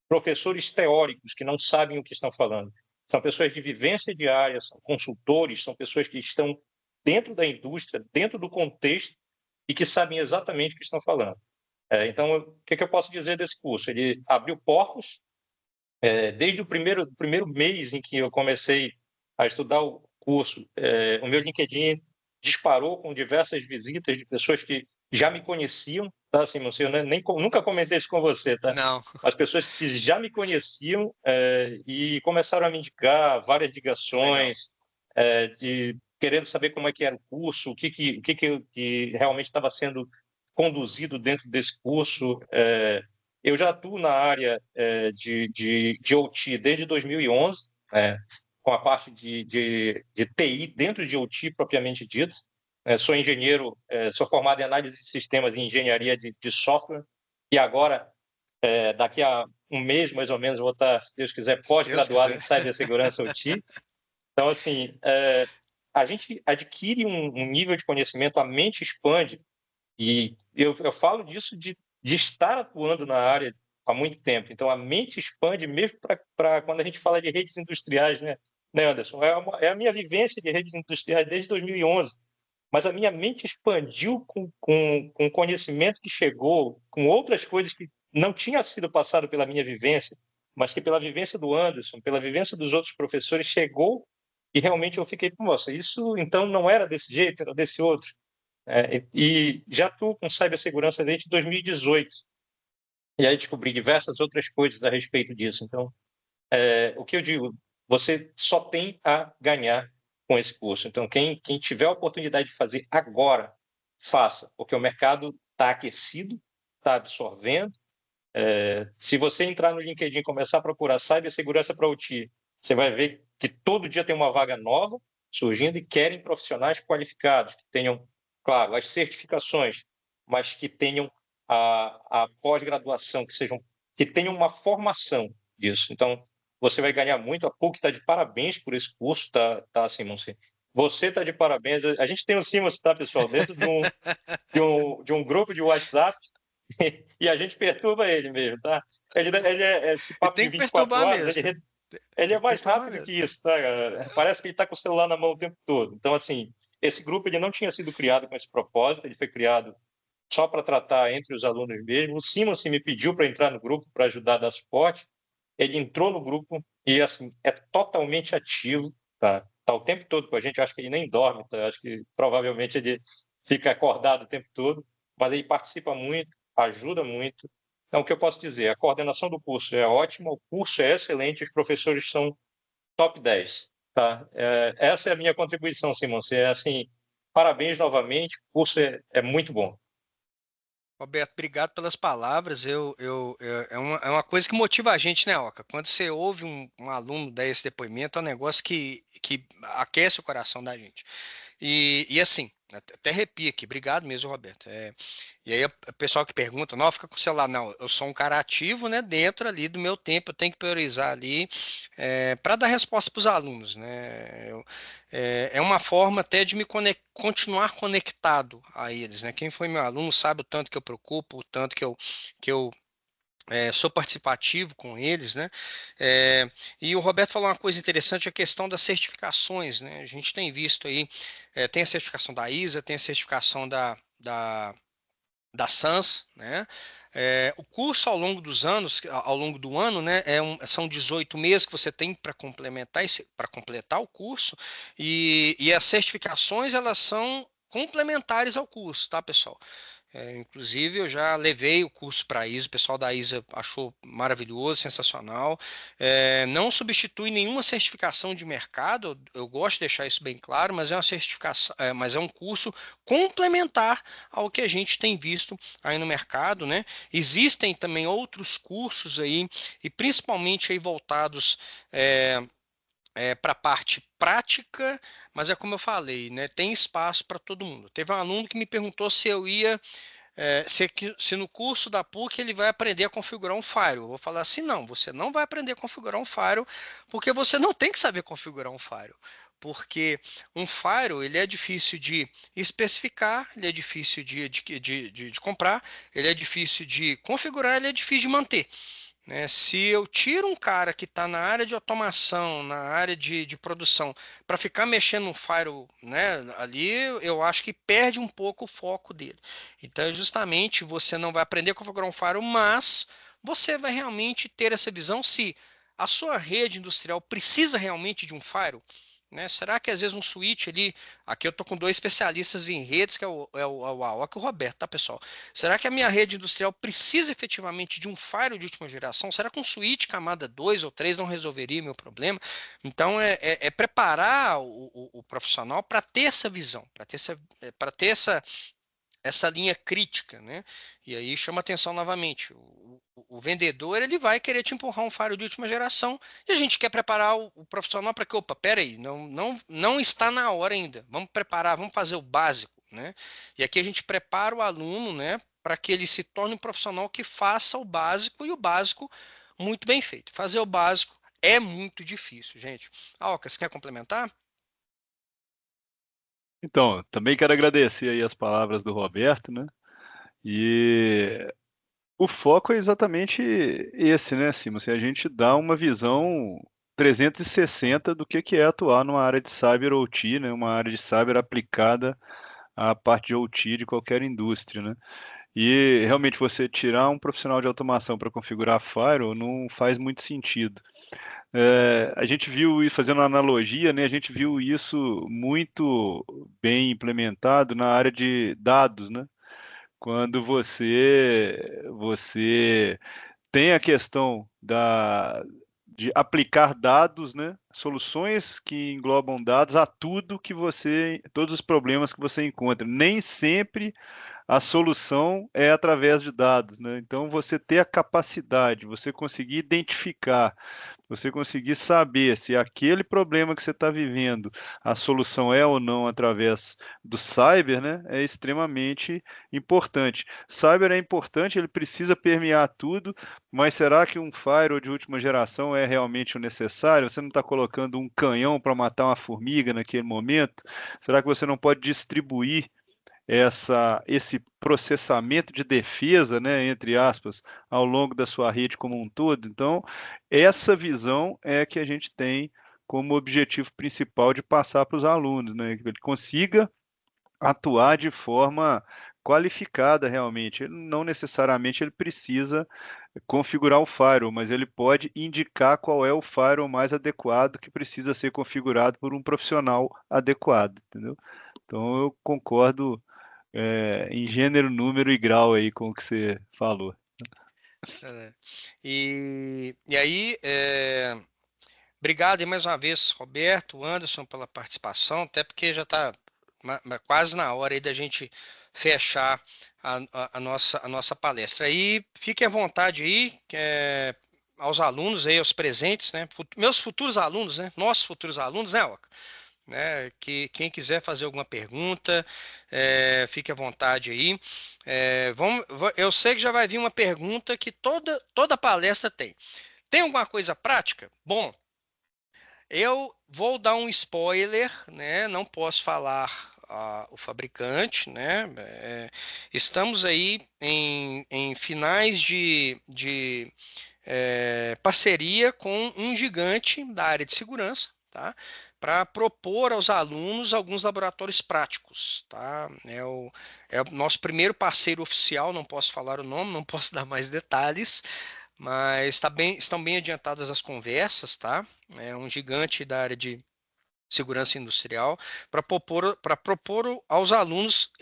[SPEAKER 4] professores teóricos que não sabem o que estão falando. São pessoas de vivência diária, são consultores, são pessoas que estão dentro da indústria, dentro do contexto e que sabem exatamente o que estão falando. Então, o que eu posso dizer desse curso? Ele abriu portas, desde o primeiro mês em que eu comecei a estudar o curso, o meu LinkedIn disparou com diversas visitas de pessoas que já me conheciam, tá, Simon? Eu nunca comentei isso com você, tá?
[SPEAKER 1] Não.
[SPEAKER 4] As pessoas que já me conheciam e começaram a me indicar várias ligações, querendo saber como é que era o curso, o que realmente estava sendo conduzido dentro desse curso. Eu já atuo na área de OT desde 2011, com a parte de TI dentro de OT propriamente dito. Sou engenheiro, sou formado em análise de sistemas e engenharia de software, e agora, daqui a um mês, mais ou menos, eu vou estar, se Deus quiser, pós-graduado em cibersegurança OT. Então, assim, a gente adquire um nível de conhecimento, a mente expande, e eu falo disso de estar atuando na área há muito tempo. Então, a mente expande mesmo para quando a gente fala de redes industriais, né, Anderson? É a minha vivência de redes industriais desde 2011, mas a minha mente expandiu com o conhecimento que chegou, com outras coisas que não tinha sido passado pela minha vivência, mas que pela vivência do Anderson, pela vivência dos outros professores, chegou e realmente eu fiquei, nossa, isso então não era desse jeito, era desse outro. E já atuo com cibersegurança desde 2018. E aí descobri diversas outras coisas a respeito disso. Então, o que eu digo, você só tem a ganhar com esse curso. Então, quem tiver a oportunidade de fazer agora, faça, porque o mercado está aquecido, está absorvendo. Se você entrar no LinkedIn e começar a procurar cibersegurança para OT, você vai ver que todo dia tem uma vaga nova surgindo e querem profissionais qualificados, que tenham, claro, as certificações, mas que tenham a pós-graduação, que tenham uma formação disso. Então, você vai ganhar muito. A PUC está de parabéns por esse curso, tá, Simonsen? Você está de parabéns. A gente tem o Simonsen, tá, pessoal, dentro de um grupo de WhatsApp, e a gente perturba ele mesmo, tá? Ele é esse
[SPEAKER 1] E
[SPEAKER 4] papo
[SPEAKER 1] tem
[SPEAKER 4] de
[SPEAKER 1] que
[SPEAKER 4] 24
[SPEAKER 1] perturbar
[SPEAKER 4] horas,
[SPEAKER 1] mesmo.
[SPEAKER 4] ele
[SPEAKER 1] Tem
[SPEAKER 4] é
[SPEAKER 1] que
[SPEAKER 4] mais
[SPEAKER 1] perturbar
[SPEAKER 4] rápido
[SPEAKER 1] mesmo.
[SPEAKER 4] que isso, tá, galera? Parece que ele está com o celular na mão o tempo todo. Então, assim, esse grupo ele não tinha sido criado com esse propósito, ele foi criado só para tratar entre os alunos mesmo. O Simonsen me pediu para entrar no grupo para ajudar a dar suporte. Ele entrou no grupo e, assim, é totalmente ativo, tá? Tá o tempo todo com a gente. Eu acho que ele nem dorme, tá? Eu acho que provavelmente ele fica acordado o tempo todo, mas ele participa muito, ajuda muito. Então, o que eu posso dizer? A coordenação do curso é ótima, o curso é excelente, os professores são top 10, tá? Essa é a minha contribuição, Simão. Assim, parabéns novamente, o curso é muito bom.
[SPEAKER 1] Roberto, obrigado pelas palavras. É uma coisa que motiva a gente, né, Oca? Quando você ouve um aluno dar esse depoimento, é um negócio que aquece o coração da gente. E assim, até arrepia aqui. Obrigado mesmo, Roberto. E aí o pessoal que pergunta, não, fica com o celular. Não, eu sou um cara ativo, né? Dentro ali do meu tempo, eu tenho que priorizar ali para dar resposta para os alunos, né? É uma forma até de continuar conectado a eles, né? Quem foi meu aluno sabe o tanto que eu preocupo, o tanto que eu sou participativo com eles, né? E o Roberto falou uma coisa interessante, a questão das certificações, né? A gente tem visto aí, tem a certificação da ISA, tem a certificação da SANS, né? O curso ao longo dos anos, ao longo do ano, né, são 18 meses que você tem para completar o curso, e as certificações elas são complementares ao curso, tá, pessoal? Inclusive, eu já levei o curso para a ISA, o pessoal da ISA achou maravilhoso, sensacional. Não substitui nenhuma certificação de mercado, eu gosto de deixar isso bem claro, mas é uma certificação, mas é um curso complementar ao que a gente tem visto aí no mercado, né? Existem também outros cursos aí, e principalmente aí voltados para a parte prática, mas é como eu falei, né? Tem espaço para todo mundo. Teve um aluno que me perguntou se eu ia se no curso da PUC ele vai aprender a configurar um firewall. Eu vou falar assim, não, você não vai aprender a configurar um firewall, porque você não tem que saber configurar um firewall. Porque um firewall ele é difícil de especificar, ele é difícil de comprar, ele é difícil de configurar, ele é difícil de manter, né? Se eu tiro um cara que está na área de automação, na área de produção, para ficar mexendo no firewall, né, ali, eu acho que perde um pouco o foco dele. Então, justamente, você não vai aprender a configurar um firewall, mas você vai realmente ter essa visão se a sua rede industrial precisa realmente de um firewall. Né? Será que às vezes um switch ali, aqui eu estou com dois especialistas em redes, que é o Aoki e o Roberto, tá, pessoal? Será que a minha rede industrial precisa efetivamente de um firewall de última geração? Será que um switch camada 2 ou 3 não resolveria meu problema? Então, é preparar o profissional para ter essa visão, para ter essa linha crítica, né? E aí chama atenção novamente. O vendedor ele vai querer te empurrar um firewall de última geração e a gente quer preparar o profissional para que, opa, peraí, não está na hora ainda. Vamos preparar, vamos fazer o básico, né? E aqui a gente prepara o aluno, né, para que ele se torne um profissional que faça o básico e o básico muito bem feito. Fazer o básico é muito difícil, gente. Alca, você quer complementar?
[SPEAKER 2] Então, também quero agradecer aí as palavras do Roberto, né? E o foco é exatamente esse, né, Simon? Se a gente dá uma visão 360 do que é atuar numa área de Cyber OT, né? Uma área de Cyber aplicada à parte de OT de qualquer indústria, né? E realmente você tirar um profissional de automação para configurar firewall não faz muito sentido. A gente viu, fazendo uma analogia, né, a gente viu isso muito bem implementado na área de dados, né? Quando você tem a questão de aplicar dados, né? Soluções que englobam dados a todos os problemas que você encontra. Nem sempre a solução é através de dados, né? Então, você ter a capacidade, você conseguir identificar, você conseguir saber se aquele problema que você está vivendo, a solução é ou não através do cyber, né? É extremamente importante. Cyber é importante, ele precisa permear tudo, mas será que um firewall de última geração é realmente o necessário? Você não está colocando um canhão para matar uma formiga naquele momento? Será que você não pode distribuir esse processamento de defesa, né, entre aspas, ao longo da sua rede como um todo? Então, essa visão é que a gente tem como objetivo principal de passar para os alunos, né, que ele consiga atuar de forma qualificada realmente. Não necessariamente ele precisa configurar o firewall, mas ele pode indicar qual é o firewall mais adequado que precisa ser configurado por um profissional adequado, entendeu? Então eu concordo em gênero, número e grau aí com o que você falou.
[SPEAKER 1] É. E aí, obrigado aí mais uma vez, Roberto, Anderson, pela participação, até porque já está quase na hora aí da gente fechar a nossa palestra. Aí, fiquem à vontade aí, aos alunos aí, aos presentes, né? Meus futuros alunos, né? Nossos futuros alunos, né, Oca? Né, que quem quiser fazer alguma pergunta, fique à vontade aí. Eu sei que já vai vir uma pergunta que toda palestra tem. Tem alguma coisa prática? Bom, eu vou dar um spoiler, né? Não posso falar o fabricante, né? Estamos aí em finais de parceria com um gigante da área de segurança, tá? para propor aos alunos alguns laboratórios práticos, tá? É o nosso primeiro parceiro oficial, não posso falar o nome, não posso dar mais detalhes, mas estão bem adiantadas as conversas, tá? É um gigante da área de segurança industrial para propor aos alunos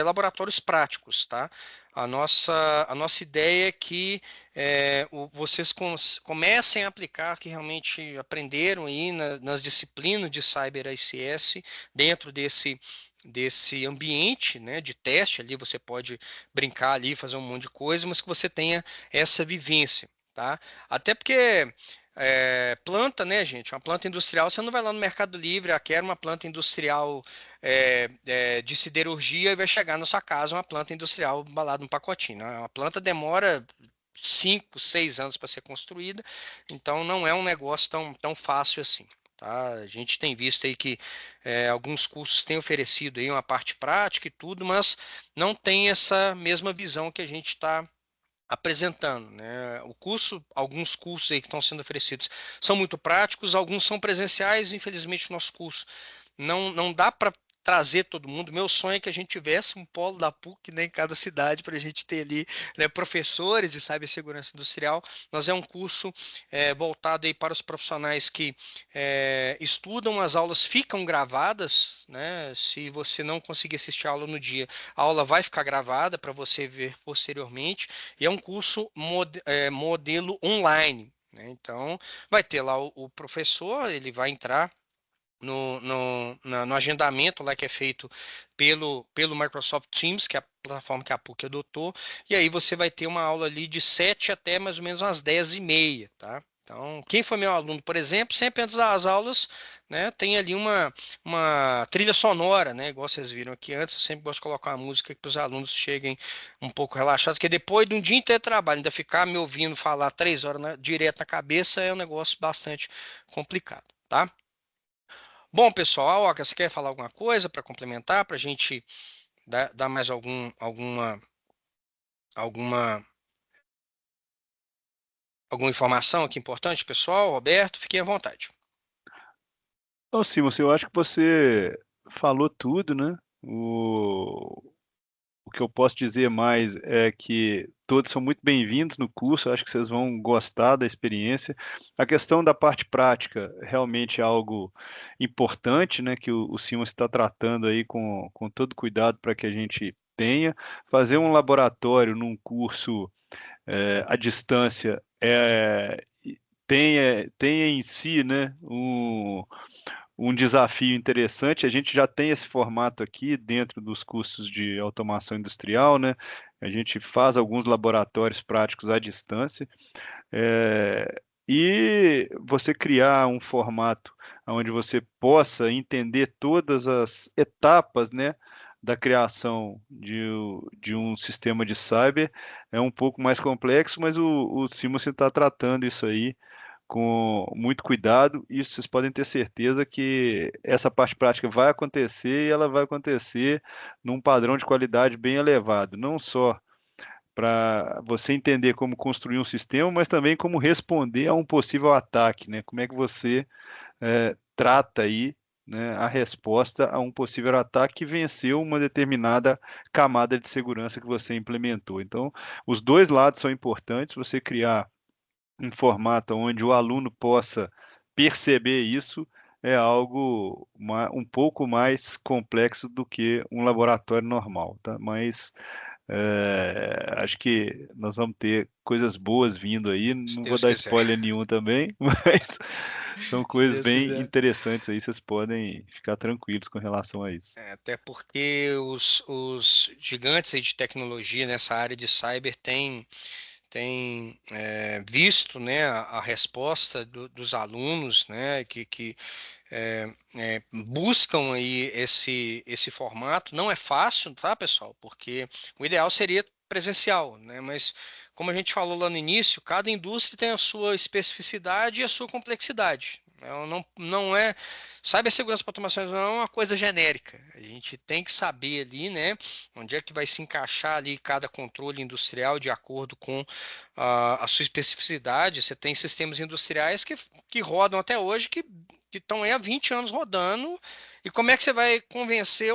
[SPEAKER 1] laboratórios práticos, tá? A nossa ideia é que vocês comecem a aplicar que realmente aprenderam aí nas disciplinas de Cyber ICS dentro desse ambiente, né, de teste ali, você pode brincar ali, fazer um monte de coisa, mas que você tenha essa vivência, tá? Até porque planta, né, gente? Uma planta industrial, você não vai lá no Mercado Livre, quer uma planta industrial de siderurgia e vai chegar na sua casa uma planta industrial embalada num pacotinho, né? Uma planta demora 5, 6 anos para ser construída, então não é um negócio tão fácil assim. Tá? A gente tem visto aí que alguns cursos têm oferecido aí uma parte prática e tudo, mas não tem essa mesma visão que a gente está apresentando, né? Alguns cursos aí que estão sendo oferecidos são muito práticos, alguns são presenciais, infelizmente o nosso curso não dá para trazer todo mundo. Meu sonho é que a gente tivesse um polo da PUC, né, em cada cidade para a gente ter ali, né, professores de cibersegurança industrial. Mas é um curso voltado aí para os profissionais que estudam, as aulas ficam gravadas, né? Se você não conseguir assistir a aula no dia, a aula vai ficar gravada para você ver posteriormente. E é um curso modelo online, né? Então, vai ter lá o professor, ele vai entrar no agendamento lá que é feito pelo Microsoft Teams, que é a plataforma que a PUC adotou, e aí você vai ter uma aula ali de 7 até mais ou menos umas 10h30, tá? Então, quem foi meu aluno, por exemplo, sempre antes das aulas, né, tem ali uma trilha sonora, né, igual vocês viram aqui antes, eu sempre gosto de colocar uma música para os alunos cheguem um pouco relaxados, porque depois de um dia inteiro de trabalho, ainda ficar me ouvindo falar 3 horas direto na cabeça é um negócio bastante complicado, tá? Bom, pessoal, Oca, você quer falar alguma coisa para complementar, para a gente dar mais alguma, alguma informação aqui importante, pessoal? Roberto, fiquem à vontade.
[SPEAKER 2] Então, Simon, eu acho que você falou tudo, né? O que eu posso dizer mais é que todos são muito bem-vindos no curso, eu acho que vocês vão gostar da experiência. A questão da parte prática realmente é algo importante, né, que o Simon está tratando aí com todo cuidado para que a gente tenha. Fazer um laboratório num curso à distância tem em si, né, um desafio interessante. A gente já tem esse formato aqui dentro dos cursos de automação industrial, né? A gente faz alguns laboratórios práticos à distância. E você criar um formato onde você possa entender todas as etapas, né, da criação de um sistema de cyber é um pouco mais complexo, mas o Simon está tratando isso aí com muito cuidado. Isso vocês podem ter certeza que essa parte prática vai acontecer e ela vai acontecer num padrão de qualidade bem elevado, não só para você entender como construir um sistema, mas também como responder a um possível ataque, né? Como é que você trata aí, né, a resposta a um possível ataque que venceu uma determinada camada de segurança que você implementou. Então, os dois lados são importantes. Você criar um formato onde o aluno possa perceber isso é algo um pouco mais complexo do que um laboratório normal, tá? Mas acho que nós vamos ter coisas boas vindo aí.
[SPEAKER 1] Se
[SPEAKER 2] Não vou
[SPEAKER 1] Deus
[SPEAKER 2] dar
[SPEAKER 1] quiser.
[SPEAKER 2] spoiler nenhum também, mas são
[SPEAKER 1] Se
[SPEAKER 2] coisas
[SPEAKER 1] Deus
[SPEAKER 2] bem
[SPEAKER 1] quiser.
[SPEAKER 2] interessantes aí. Vocês podem ficar tranquilos com relação a isso.
[SPEAKER 1] Até porque os gigantes aí de tecnologia nessa área de cyber têm visto, né, a resposta dos alunos, né, que buscam aí esse formato. Não é fácil, tá, pessoal? Porque o ideal seria presencial, né? Mas como a gente falou lá no início, cada indústria tem a sua especificidade e a sua complexidade. Não é cibersegurança para automação não é uma coisa genérica. A gente tem que saber ali, né, onde é que vai se encaixar ali cada controle industrial de acordo com a sua especificidade. Você tem sistemas industriais que rodam até hoje que que estão aí há 20 anos rodando. E como é que você vai convencer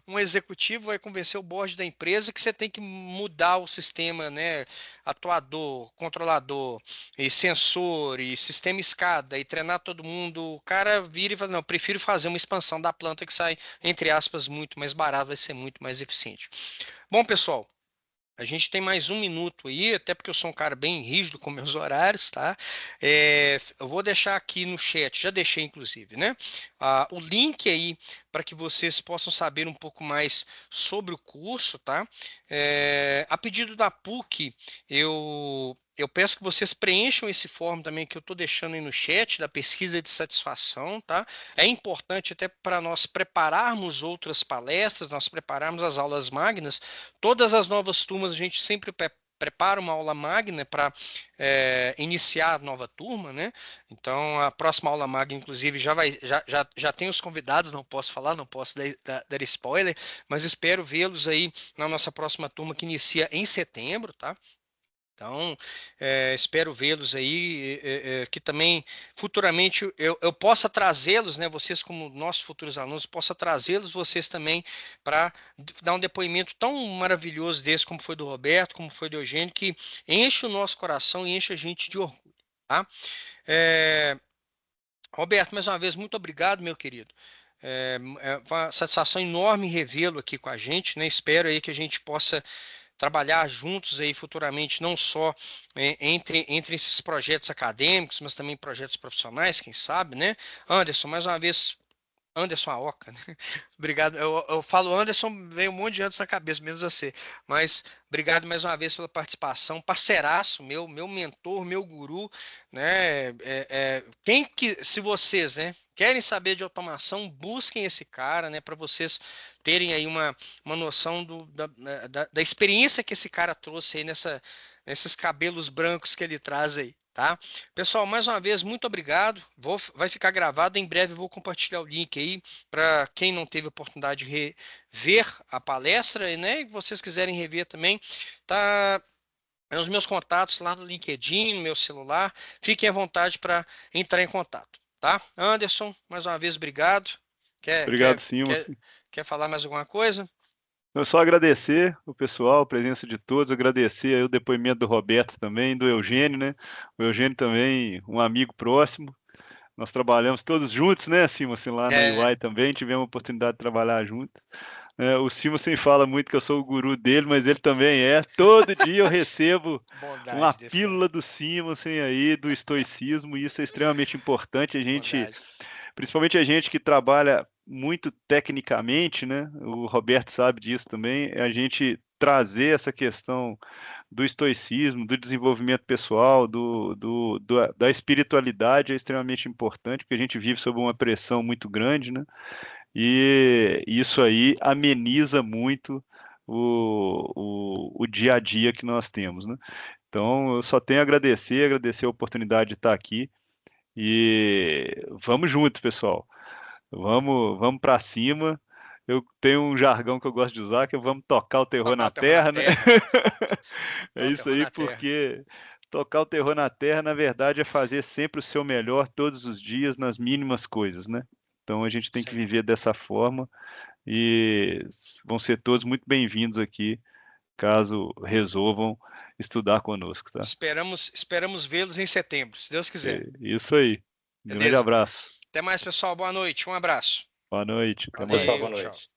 [SPEAKER 1] um executivo, vai convencer o board da empresa que você tem que mudar o sistema, né? Atuador, controlador, e sensor, e sistema escada, e treinar todo mundo. O cara vira e fala, não, eu prefiro fazer uma expansão da planta que sai, entre aspas, muito mais barato, vai ser muito mais eficiente. Bom, pessoal, a gente tem mais um minuto aí, até porque eu sou um cara bem rígido com meus horários, tá? Eu vou deixar aqui no chat, já deixei inclusive, né? O link aí para que vocês possam saber um pouco mais sobre o curso, tá? A pedido da PUC, eu peço que vocês preencham esse form também que eu estou deixando aí no chat, da pesquisa de satisfação, tá? É importante até para nós prepararmos outras palestras, nós prepararmos as aulas magnas. Todas as novas turmas a gente sempre prepara uma aula magna para iniciar a nova turma, né? Então a próxima aula magna, inclusive, já tem os convidados, não posso falar, não posso dar spoiler, mas espero vê-los aí na nossa próxima turma que inicia em setembro, tá? Então, espero vê-los aí, que também futuramente eu possa trazê-los, né, vocês como nossos futuros alunos, possa trazê-los vocês também para dar um depoimento tão maravilhoso desse como foi do Roberto, como foi do Eugênio, que enche o nosso coração e enche a gente de orgulho, tá? Roberto, mais uma vez, muito obrigado, meu querido. É uma satisfação enorme revê-lo aqui com a gente, né? Espero aí que a gente possa trabalhar juntos aí futuramente, não só entre esses projetos acadêmicos, mas também projetos profissionais, quem sabe, né? Anderson, mais uma vez, Anderson Aoca, né? Obrigado. Eu falo Anderson, vem um monte de Anderson na cabeça, menos você. Mas obrigado mais uma vez pela participação. Parceiraço, meu mentor, meu guru, né? Se vocês, né, querem saber de automação, busquem esse cara, né, para vocês terem aí uma noção da experiência que esse cara trouxe aí nesses cabelos brancos que ele traz aí. Tá? Pessoal, mais uma vez, muito obrigado. Vai ficar gravado. Em breve eu vou compartilhar o link aí para quem não teve oportunidade de rever a palestra, né? E vocês quiserem rever também, tá? Os meus contatos lá no LinkedIn, no meu celular. Fiquem à vontade para entrar em contato, tá? Anderson, mais uma vez, obrigado.
[SPEAKER 2] Obrigado, Simons.
[SPEAKER 1] Quer falar mais alguma coisa?
[SPEAKER 2] Eu só agradecer o pessoal, a presença de todos, agradecer aí o depoimento do Roberto também, do Eugênio, né? O Eugênio também, um amigo próximo. Nós trabalhamos todos juntos, né, Simons, lá na UI também, tivemos a oportunidade de trabalhar juntos. O Simons fala muito que eu sou o guru dele, mas ele também é. Todo dia eu recebo uma pílula do Simons aí, do estoicismo, e isso é extremamente importante. A gente, principalmente a gente que trabalha muito tecnicamente, né? O Roberto sabe disso também, a gente trazer essa questão do estoicismo, do desenvolvimento pessoal, da espiritualidade é extremamente importante, porque a gente vive sob uma pressão muito grande, né? E isso aí ameniza muito o dia a dia que nós temos, né? Então, eu só tenho a agradecer a oportunidade de estar aqui e vamos juntos, pessoal. Vamos para cima. Eu tenho um jargão que eu gosto de usar, que é vamos tocar o terror na terra, né? É isso aí, porque tocar o terror na terra, na verdade, é fazer sempre o seu melhor todos os dias, nas mínimas coisas, né? Então, a gente tem que viver dessa forma e vão ser todos muito bem-vindos aqui, caso resolvam estudar conosco, tá?
[SPEAKER 1] Esperamos vê-los em setembro, se Deus quiser.
[SPEAKER 2] Isso aí. Um grande abraço.
[SPEAKER 1] Até mais, pessoal. Boa noite. Um abraço.
[SPEAKER 2] Boa noite.
[SPEAKER 4] Até mais. Boa noite.